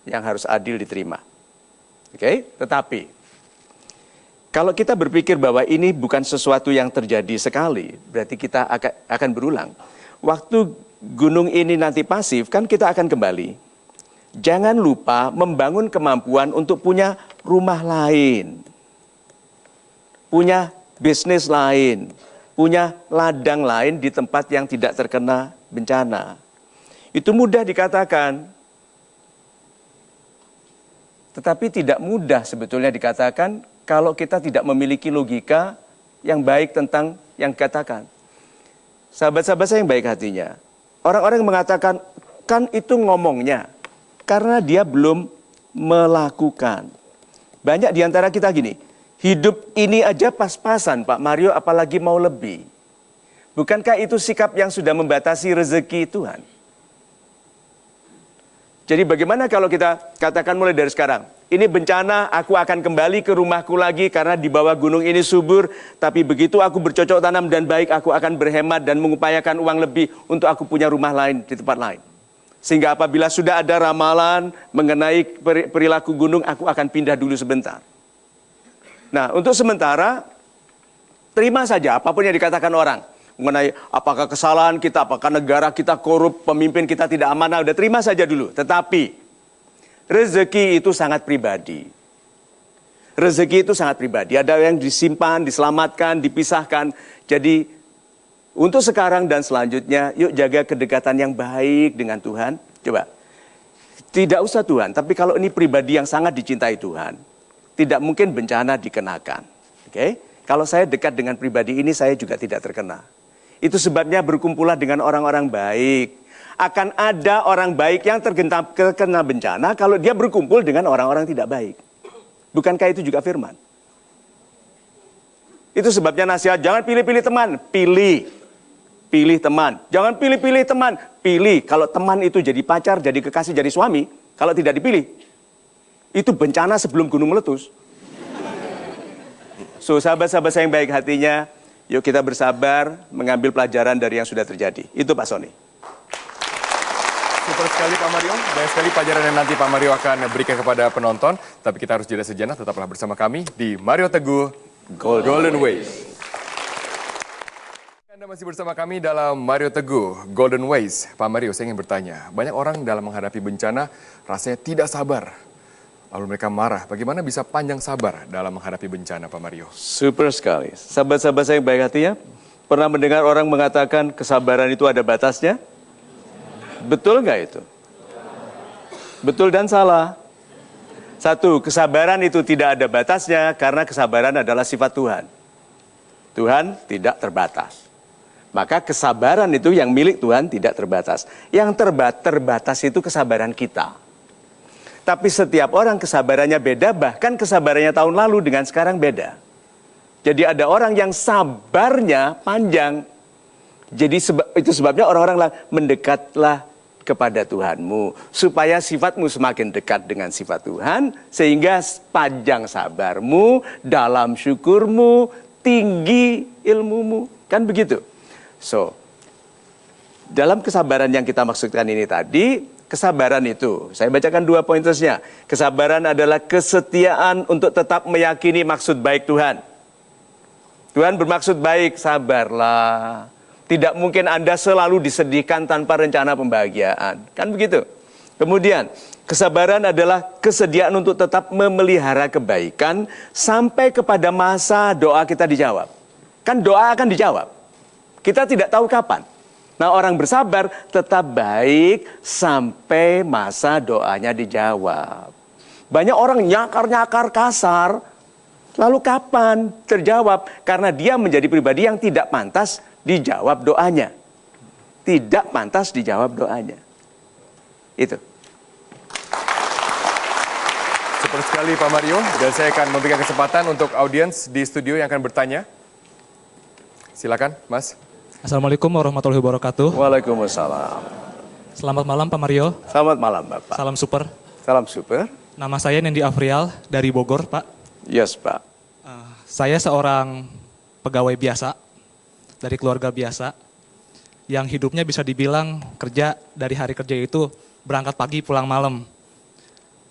yang harus adil diterima. Oke? Tetapi kalau kita berpikir bahwa ini bukan sesuatu yang terjadi sekali, berarti kita akan berulang. Waktu gunung ini nanti pasif, kan kita akan kembali. Jangan lupa membangun kemampuan untuk punya rumah lain, punya bisnis lain, punya ladang lain di tempat yang tidak terkena bencana. Itu mudah dikatakan, tetapi tidak mudah sebetulnya dikatakan kalau kita tidak memiliki logika yang baik tentang yang dikatakan. Sahabat-sahabat saya yang baik hatinya, orang-orang yang mengatakan, kan itu ngomongnya, karena dia belum melakukan. Banyak di antara kita gini, hidup ini aja pas-pasan Pak Mario, apalagi mau lebih. Bukankah itu sikap yang sudah membatasi rezeki Tuhan? Jadi bagaimana kalau kita katakan mulai dari sekarang, ini bencana, aku akan kembali ke rumahku lagi karena di bawah gunung ini subur. Tapi begitu aku bercocok tanam dan baik, aku akan berhemat dan mengupayakan uang lebih untuk aku punya rumah lain di tempat lain. Sehingga apabila sudah ada ramalan mengenai perilaku gunung, aku akan pindah dulu sebentar. Nah, untuk sementara, terima saja apapun yang dikatakan orang. Mengenai apakah kesalahan kita, apakah negara kita korup, pemimpin kita tidak amanah, udah terima saja dulu. Tetapi, rezeki itu sangat pribadi. Rezeki itu sangat pribadi. Ada yang disimpan, diselamatkan, dipisahkan. Jadi, untuk sekarang dan selanjutnya, yuk jaga kedekatan yang baik dengan Tuhan. Coba, tidak usah Tuhan, tapi kalau ini pribadi yang sangat dicintai Tuhan, tidak mungkin bencana dikenakan. Oke? Kalau saya dekat dengan pribadi ini, saya juga tidak terkena. Itu sebabnya berkumpulah dengan orang-orang baik. Akan ada orang baik yang terkena bencana kalau dia berkumpul dengan orang-orang tidak baik. Bukankah itu juga firman? Itu sebabnya nasihat, jangan pilih-pilih teman, pilih teman. Jangan pilih-pilih teman, pilih. Kalau teman itu jadi pacar, jadi kekasih, jadi suami, kalau tidak dipilih, itu bencana sebelum gunung meletus. So, sahabat-sahabat saya yang baik hatinya, yuk kita bersabar mengambil pelajaran dari yang sudah terjadi. Itu Pak Sony. Super sekali Pak Mario, banyak sekali pelajaran yang nanti Pak Mario akan berikan kepada penonton. Tapi kita harus jeda sejenak, tetaplah bersama kami di Mario Teguh Golden Ways. Anda masih bersama kami dalam Mario Teguh Golden Ways. Pak Mario, saya ingin bertanya, banyak orang dalam menghadapi bencana rasanya tidak sabar. Lalu mereka marah, bagaimana bisa panjang sabar dalam menghadapi bencana Pak Mario? Super sekali. Sahabat-sahabat saya yang baik hatinya, pernah mendengar orang mengatakan kesabaran itu ada batasnya? Betul nggak itu? Betul dan salah. Satu, kesabaran itu tidak ada batasnya karena kesabaran adalah sifat Tuhan. Tuhan tidak terbatas. Maka kesabaran itu yang milik Tuhan tidak terbatas. Yang terbatas itu kesabaran kita. Tapi setiap orang kesabarannya beda, bahkan kesabarannya tahun lalu dengan sekarang beda. Jadi ada orang yang sabarnya panjang. Jadi itu sebabnya orang-orang mendekatlah kepada Tuhanmu, supaya sifatmu semakin dekat dengan sifat Tuhan, sehingga panjang sabarmu, dalam syukurmu, tinggi ilmumu. Kan begitu? So, dalam kesabaran yang kita maksudkan ini tadi, kesabaran itu, saya bacakan 2 pointersnya. Kesabaran adalah kesetiaan untuk tetap meyakini maksud baik Tuhan. Tuhan bermaksud baik, sabarlah. Tidak mungkin Anda selalu disedihkan tanpa rencana pembahagiaan. Kan begitu? Kemudian, kesabaran adalah kesediaan untuk tetap memelihara kebaikan sampai kepada masa doa kita dijawab. Kan doa akan dijawab. Kita tidak tahu kapan. Nah, orang bersabar tetap baik sampai masa doanya dijawab. Banyak orang nyakar-nyakar kasar. Lalu kapan terjawab? Karena dia menjadi pribadi yang tidak pantas dijawab doanya. Tidak pantas dijawab doanya. Itu. Super sekali Pak Mario, dan saya akan memberikan kesempatan untuk audiens di studio yang akan bertanya. Silakan, Mas. Assalamualaikum warahmatullahi wabarakatuh. Waalaikumsalam. Selamat malam Pak Mario. Selamat malam Bapak. Salam super. Salam super. Nama saya Nendi Afrial dari Bogor, Pak. Yes, Pak. Saya seorang pegawai biasa, dari keluarga biasa, yang hidupnya bisa dibilang kerja dari hari kerja itu berangkat pagi pulang malam.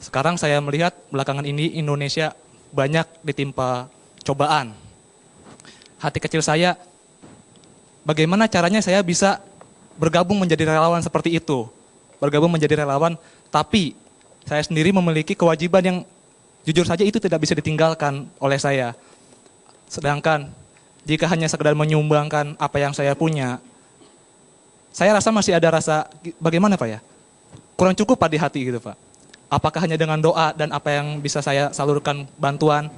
Sekarang saya melihat belakangan ini Indonesia banyak ditimpa cobaan. Hati kecil saya, bagaimana caranya saya bisa bergabung menjadi relawan seperti itu. Bergabung menjadi relawan, tapi saya sendiri memiliki kewajiban yang jujur saja itu tidak bisa ditinggalkan oleh saya. Sedangkan jika hanya sekedar menyumbangkan apa yang saya punya, saya rasa masih ada rasa, bagaimana Pak ya? Kurang cukup Pak di hati gitu Pak. Apakah hanya dengan doa dan apa yang bisa saya salurkan bantuan,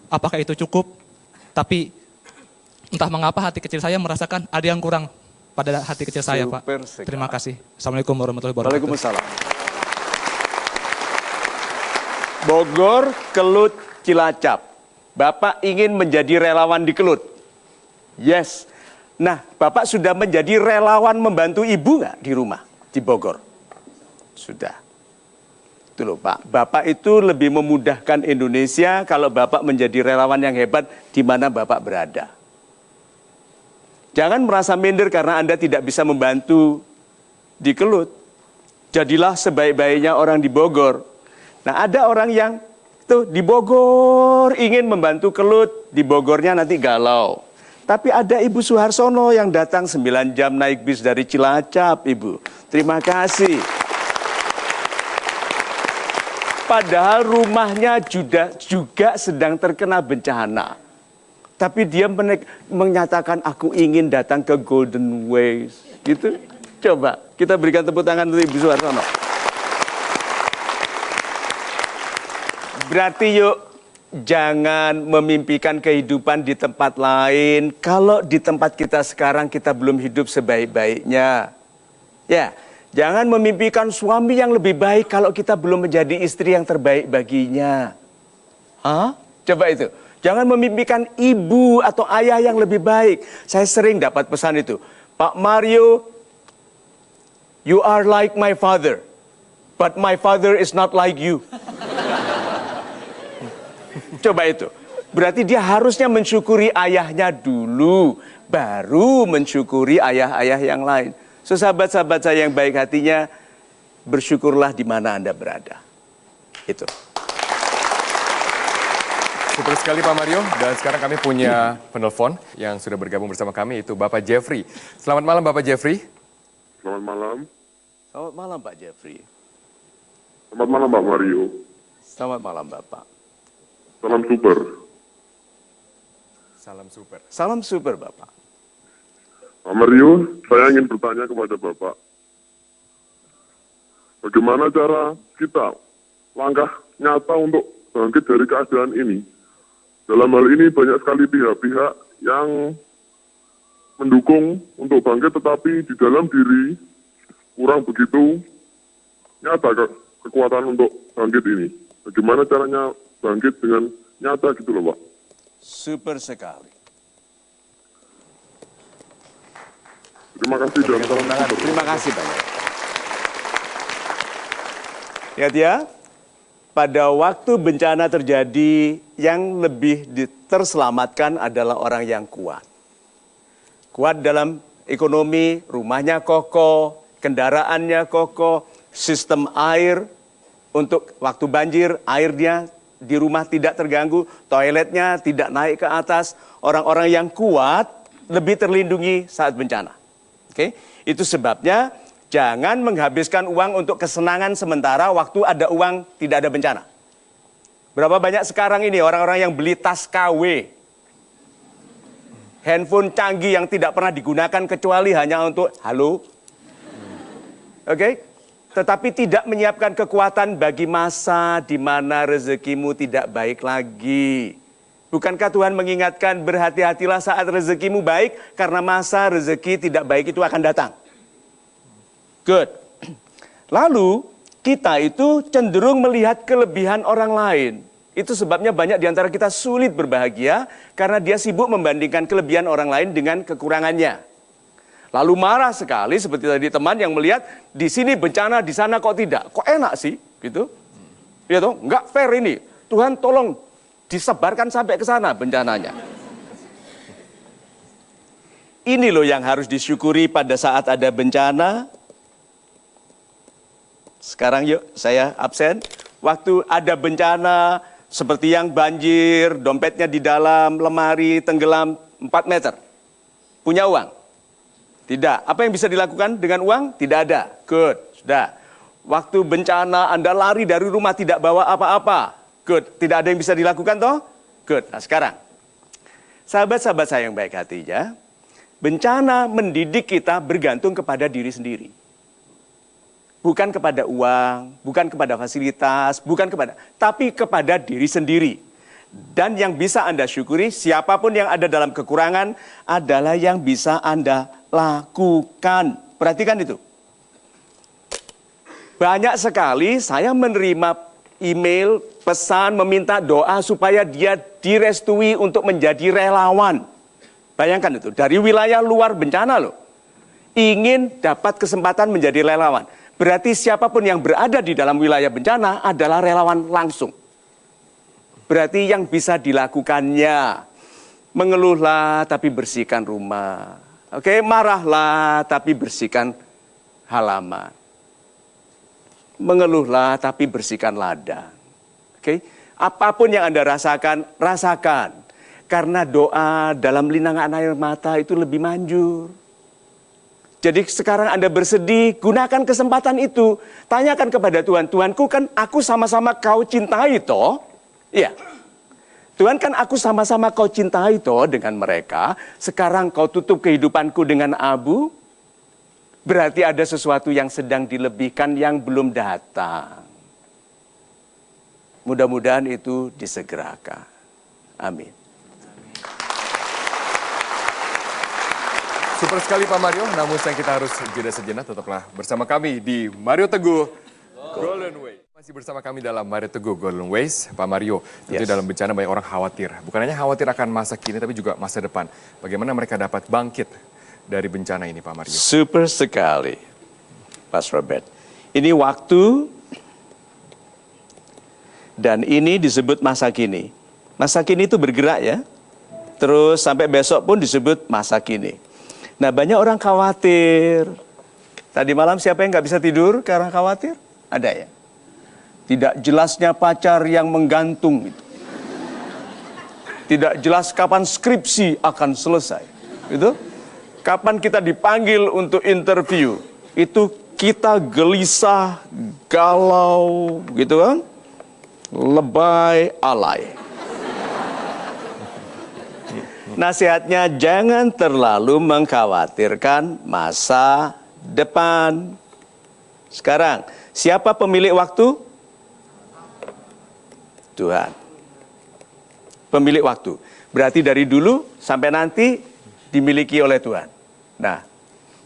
apakah itu cukup? Tapi entah mengapa hati kecil saya merasakan ada yang kurang pada hati kecil saya Pak. Terima kasih. Assalamualaikum warahmatullahi wabarakatuh. Waalaikumsalam. Bogor, Kelut, Cilacap. Bapak ingin menjadi relawan di Kelut? Yes. Nah, Bapak sudah menjadi relawan membantu ibu nggak di rumah, di Bogor? Sudah. Itu loh Pak, Bapak itu lebih memudahkan Indonesia kalau Bapak menjadi relawan yang hebat di mana Bapak berada. Jangan merasa minder karena Anda tidak bisa membantu di Kelut. Jadilah sebaik-baiknya orang di Bogor. Nah ada orang yang tuh di Bogor ingin membantu Kelut, di Bogornya nanti galau. Tapi ada Ibu Suharsono yang datang 9 jam naik bis dari Cilacap, Ibu. Terima kasih. Padahal rumahnya juga sedang terkena bencana. Tapi dia menyatakan aku ingin datang ke Golden Ways. Gitu. Coba kita berikan tepuk tangan untuk Ibu Suharsono. Berarti yuk jangan memimpikan kehidupan di tempat lain. Kalau di tempat kita sekarang kita belum hidup sebaik-baiknya. Ya. Jangan memimpikan suami yang lebih baik kalau kita belum menjadi istri yang terbaik baginya. Hah? Coba itu. Jangan memimpikan ibu atau ayah yang lebih baik. Saya sering dapat pesan itu. Pak Mario, you are like my father. But my father is not like you. Coba itu. Berarti dia harusnya mensyukuri ayahnya dulu. Baru mensyukuri ayah-ayah yang lain. So, sahabat-sahabat saya yang baik hatinya, bersyukurlah di mana Anda berada. Itu. Super sekali Pak Mario, dan sekarang kami punya penelpon yang sudah bergabung bersama kami, itu Bapak Jeffrey. Selamat malam Bapak Jeffrey. Selamat malam. Selamat malam Pak Jeffrey. Selamat malam Pak Mario. Selamat malam Bapak. Salam super. Salam super. Salam super Bapak. Pak Mario, saya ingin bertanya kepada Bapak. Bagaimana cara kita langkah nyata untuk bangkit dari keadaan ini? Dalam hal ini banyak sekali pihak-pihak yang mendukung untuk bangkit, tetapi di dalam diri kurang begitu nyata kekuatan untuk bangkit ini. Bagaimana caranya bangkit dengan nyata gitu loh Pak? Super sekali. Terima kasih dan salam super. Terima kasih banyak. Lihat ya, pada waktu bencana terjadi, yang lebih terselamatkan adalah orang yang kuat. Kuat dalam ekonomi, rumahnya kokoh, kendaraannya kokoh, sistem air untuk waktu banjir, airnya di rumah tidak terganggu, toiletnya tidak naik ke atas. Orang-orang yang kuat lebih terlindungi saat bencana. Oke, itu sebabnya jangan menghabiskan uang untuk kesenangan sementara waktu ada uang tidak ada bencana. Berapa banyak sekarang ini orang-orang yang beli tas KW, handphone canggih yang tidak pernah digunakan kecuali hanya untuk halo. Oke, tetapi tidak menyiapkan kekuatan bagi masa di mana rezekimu tidak baik lagi. Bukankah Tuhan mengingatkan berhati-hatilah saat rezekimu baik karena masa rezeki tidak baik itu akan datang. Good. Lalu kita itu cenderung melihat kelebihan orang lain. Itu sebabnya banyak di antara kita sulit berbahagia karena dia sibuk membandingkan kelebihan orang lain dengan kekurangannya. Lalu marah sekali seperti tadi teman yang melihat di sini bencana, di sana kok tidak. Kok enak sih gitu. Ya toh, enggak fair ini. Tuhan tolong disebarkan sampai ke sana bencananya. Ini loh yang harus disyukuri pada saat ada bencana. Sekarang yuk saya absen. Waktu ada bencana seperti yang banjir, dompetnya di dalam lemari, tenggelam 4 meter. Punya uang? Tidak. Apa yang bisa dilakukan dengan uang? Tidak ada. Good. Sudah. Waktu bencana Anda lari dari rumah tidak bawa apa-apa. Good. Tidak ada yang bisa dilakukan toh? Good. Nah sekarang, sahabat-sahabat saya yang baik hatinya, bencana mendidik kita bergantung kepada diri sendiri. Bukan kepada uang, bukan kepada fasilitas, bukan kepada, tapi kepada diri sendiri. Dan yang bisa Anda syukuri, siapapun yang ada dalam kekurangan adalah yang bisa Anda lakukan. Perhatikan itu. Banyak sekali saya menerima email, pesan, meminta doa supaya dia direstui untuk menjadi relawan. Bayangkan itu, dari wilayah luar bencana loh. Ingin dapat kesempatan menjadi relawan. Berarti siapapun yang berada di dalam wilayah bencana adalah relawan langsung. Berarti yang bisa dilakukannya, mengeluhlah tapi bersihkan rumah. Oke, marahlah tapi bersihkan halaman. Mengeluhlah tapi bersihkan ladang. Oke, apapun yang Anda rasakan, rasakan. Karena doa dalam linangan air mata itu lebih manjur. Jadi sekarang Anda bersedih, gunakan kesempatan itu. Tanyakan kepada Tuhan, Tuhanku kan aku sama-sama kau cintai toh. Iya. Tuhan kan aku sama-sama kau cintai toh dengan mereka. Sekarang kau tutup kehidupanku dengan abu. Berarti ada sesuatu yang sedang dilebihkan yang belum datang. Mudah-mudahan itu disegerakan. Amin. Super sekali Pak Mario, namun sayang kita harus jeda sejenak. Tetaplah bersama kami di Mario Teguh Golden Way. Masih bersama kami dalam Mario Teguh Golden Ways. Pak Mario, tentu dalam bencana banyak orang khawatir. Bukan hanya khawatir akan masa kini, tapi juga masa depan. Bagaimana mereka dapat bangkit dari bencana ini Pak Mario? Super sekali, Mas Robert. Ini waktu, dan ini disebut masa kini. Masa kini itu bergerak ya. Terus sampai besok pun disebut masa kini. Nah, banyak orang khawatir. Tadi malam siapa yang nggak bisa tidur karena khawatir? Ada ya? Tidak jelasnya pacar yang menggantung itu. Tidak jelas kapan skripsi akan selesai. Itu? Kapan kita dipanggil untuk interview? Itu kita gelisah, galau, gitu kan? Lebay, alay. Nasihatnya jangan terlalu mengkhawatirkan masa depan. Sekarang, siapa pemilik waktu? Tuhan. Pemilik waktu. Berarti dari dulu sampai nanti dimiliki oleh Tuhan. Nah,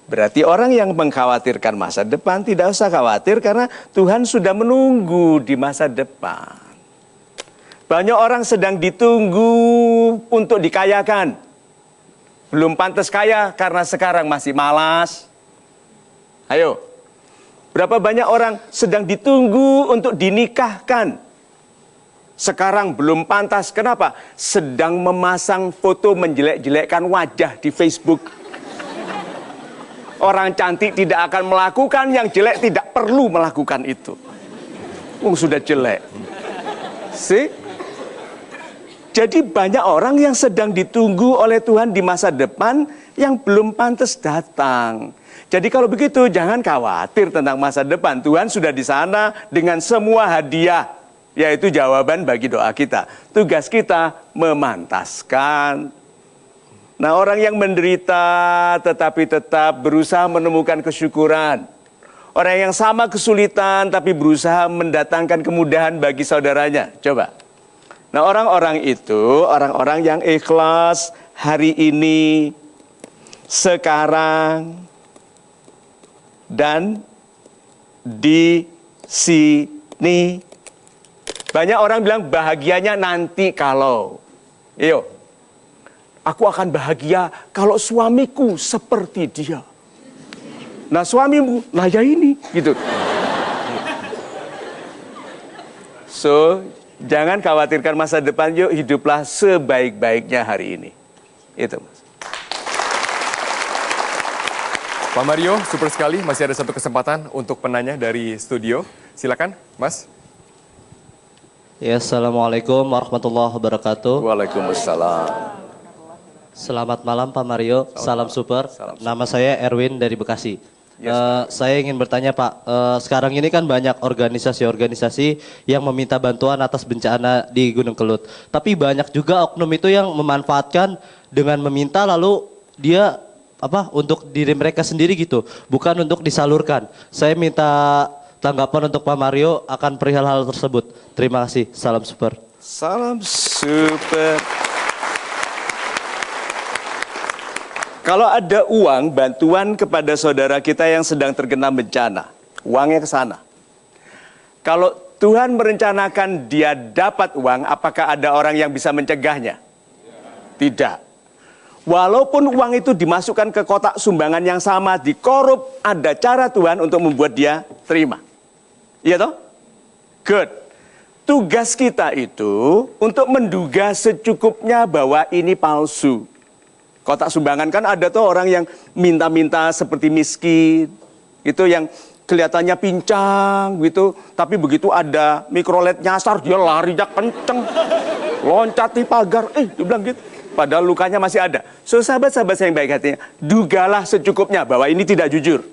berarti orang yang mengkhawatirkan masa depan tidak usah khawatir karena Tuhan sudah menunggu di masa depan. Banyak orang sedang ditunggu untuk dikayakan. Belum pantas kaya karena sekarang masih malas. Ayo. Berapa banyak orang sedang ditunggu untuk dinikahkan. Sekarang belum pantas. Kenapa? Sedang memasang foto menjelek-jelekkan wajah di Facebook. Orang cantik tidak akan melakukan, yang jelek tidak perlu melakukan itu. Sudah jelek. See? Jadi banyak orang yang sedang ditunggu oleh Tuhan di masa depan yang belum pantas datang. Jadi kalau begitu jangan khawatir tentang masa depan. Tuhan sudah di sana dengan semua hadiah, yaitu jawaban bagi doa kita. Tugas kita memantaskan. Nah, orang yang menderita tetapi tetap berusaha menemukan kesyukuran. Orang yang sama kesulitan tapi berusaha mendatangkan kemudahan bagi saudaranya. Coba. Nah, orang-orang itu, orang-orang yang ikhlas hari ini, sekarang, dan di sini. Banyak orang bilang bahagianya nanti kalau. Iyo, aku akan bahagia kalau suamiku seperti dia. Nah, suamimu, nah ya ini, gitu. So, jangan khawatirkan masa depan, yuk hiduplah sebaik-baiknya hari ini. Itu, Mas. Pak Mario, super sekali. Masih ada satu kesempatan untuk penanya dari studio. Silakan, Mas. Ya, Assalamualaikum warahmatullahi wabarakatuh. Waalaikumsalam. Selamat malam Pak Mario, salam super. Nama saya Erwin dari Bekasi. Saya ingin bertanya Pak, sekarang ini kan banyak organisasi-organisasi yang meminta bantuan atas bencana di Gunung Kelut. Tapi banyak juga oknum itu yang memanfaatkan dengan meminta lalu dia untuk diri mereka sendiri gitu, bukan untuk disalurkan. Saya minta tanggapan untuk Pak Mario akan perihal hal tersebut. Terima kasih, salam super. Salam super. Kalau ada uang bantuan kepada saudara kita yang sedang terkena bencana, uangnya ke sana. Kalau Tuhan merencanakan dia dapat uang, apakah ada orang yang bisa mencegahnya? Tidak. Walaupun uang itu dimasukkan ke kotak sumbangan yang sama, dikorup, ada cara Tuhan untuk membuat dia terima. Iya toh? Good. Tugas kita itu untuk menduga secukupnya bahwa ini palsu. Kotak sumbangan kan ada tuh orang yang minta-minta seperti miskin. Itu yang kelihatannya pincang gitu. Tapi begitu ada mikrolet nyasar, dia larinya kenceng. Loncati pagar, dia bilang gitu. Padahal lukanya masih ada. So sahabat-sahabat saya yang baik hatinya, dugalah secukupnya bahwa ini tidak jujur.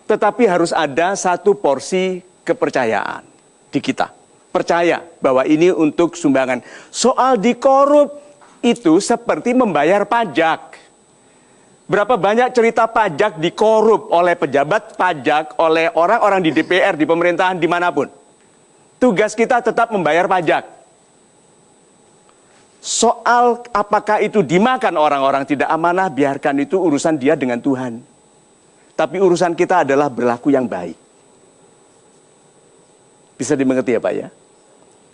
Tetapi harus ada satu porsi kepercayaan di kita. Percaya bahwa ini untuk sumbangan. Soal dikorup itu seperti membayar pajak. Berapa banyak cerita pajak dikorup oleh pejabat pajak, oleh orang-orang di DPR, di pemerintahan, dimanapun. Tugas kita tetap membayar pajak. Soal apakah itu dimakan orang-orang tidak amanah, biarkan itu urusan dia dengan Tuhan. Tapi urusan kita adalah berlaku yang baik. Bisa dimengerti ya Pak ya?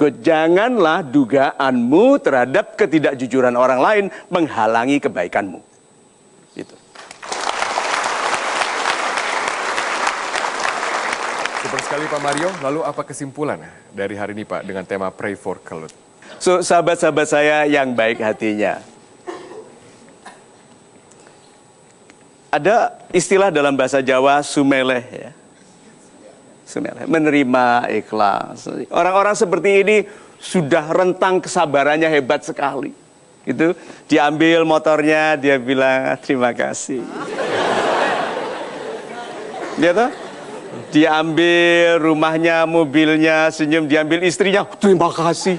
Janganlah dugaanmu terhadap ketidakjujuran orang lain menghalangi kebaikanmu. Itu. Super sekali Pak Mario, lalu apa kesimpulan dari hari ini Pak dengan tema Pray for Kelut? So, sahabat-sahabat saya yang baik hatinya. Ada istilah dalam bahasa Jawa, sumeleh ya. Sumeleh, menerima ikhlas. Orang-orang seperti ini sudah rentang kesabarannya hebat sekali. Itu diambil motornya, dia bilang terima kasih. Dia tuh diambil rumahnya, mobilnya, senyum, diambil istrinya, terima kasih.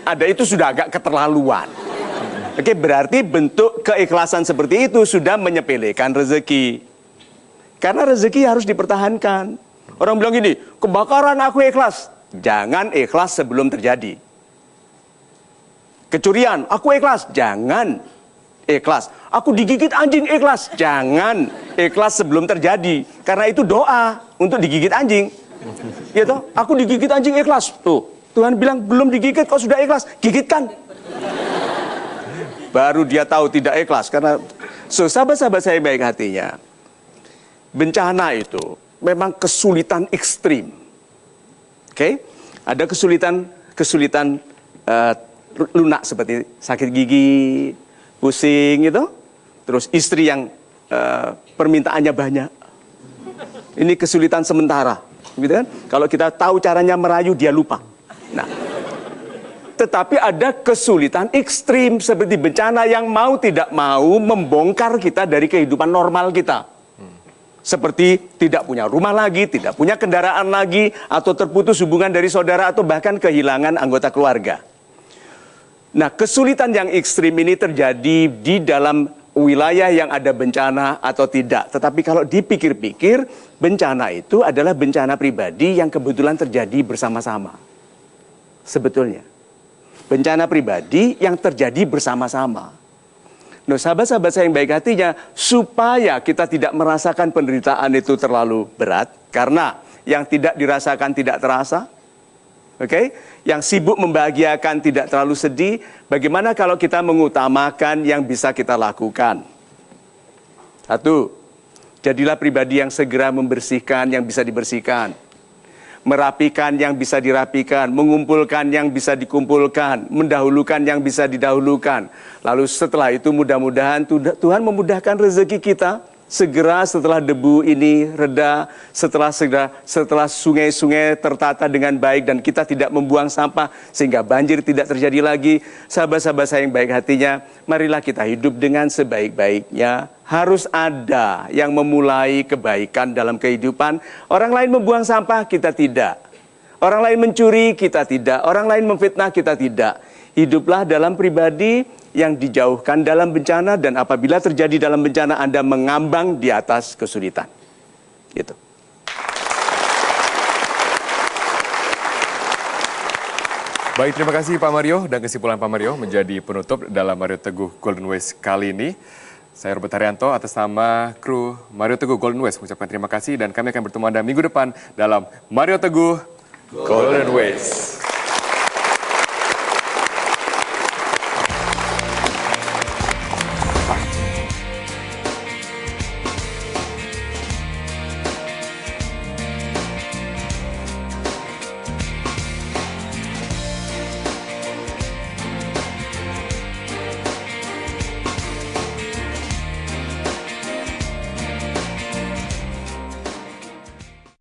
Ada itu sudah agak keterlaluan. Oke, berarti bentuk keikhlasan seperti itu sudah menyepelekan rezeki. Karena rezeki harus dipertahankan. Orang bilang gini, kebakaran aku ikhlas. Jangan ikhlas sebelum terjadi. Kecurian, aku ikhlas. Jangan ikhlas. Aku digigit anjing, ikhlas. Jangan ikhlas sebelum terjadi. Karena itu doa untuk digigit anjing. Ya toh, aku digigit anjing, ikhlas. Tuh, Tuhan bilang belum digigit kok sudah ikhlas. Gigitkan. Baru dia tahu tidak ikhlas. Karena sahabat-sahabat saya baik hatinya, bencana itu memang kesulitan ekstrim. Oke? Ada kesulitan lunak seperti sakit gigi, pusing gitu. Terus istri yang permintaannya banyak. Ini kesulitan sementara, gitu kan? Kalau kita tahu caranya merayu, dia lupa. Nah, tetapi ada kesulitan ekstrim seperti bencana yang mau tidak mau membongkar kita dari kehidupan normal kita. Seperti tidak punya rumah lagi, tidak punya kendaraan lagi, atau terputus hubungan dari saudara, atau bahkan kehilangan anggota keluarga. Nah, kesulitan yang ekstrim ini terjadi di dalam wilayah yang ada bencana atau tidak. Tetapi kalau dipikir-pikir, bencana itu adalah bencana pribadi yang kebetulan terjadi bersama-sama. Sebetulnya. Bencana pribadi yang terjadi bersama-sama. Nah, sahabat-sahabat saya yang baik hatinya, supaya kita tidak merasakan penderitaan itu terlalu berat, karena yang tidak dirasakan tidak terasa, oke? Yang sibuk membahagiakan tidak terlalu sedih, bagaimana kalau kita mengutamakan yang bisa kita lakukan? Satu, jadilah pribadi yang segera membersihkan yang bisa dibersihkan. Merapikan yang bisa dirapikan, mengumpulkan yang bisa dikumpulkan, mendahulukan yang bisa didahulukan. Lalu setelah itu mudah-mudahan Tuhan memudahkan rezeki kita segera setelah debu ini reda, setelah sungai-sungai tertata dengan baik dan kita tidak membuang sampah sehingga banjir tidak terjadi lagi. Sahabat-sahabat saya yang baik hatinya, marilah kita hidup dengan sebaik-baiknya. Harus ada yang memulai kebaikan dalam kehidupan. Orang lain membuang sampah, kita tidak. Orang lain mencuri, kita tidak. Orang lain memfitnah, kita tidak. Hiduplah dalam pribadi yang dijauhkan dalam bencana, dan apabila terjadi dalam bencana Anda mengambang di atas kesulitan. Gitu. Baik, terima kasih Pak Mario, dan kesimpulan Pak Mario menjadi penutup dalam Mario Teguh Golden Ways kali ini. Saya Robert Haryanto atas nama kru Mario Teguh Golden Ways mengucapkan terima kasih, dan kami akan bertemu Anda minggu depan dalam Mario Teguh Golden Ways.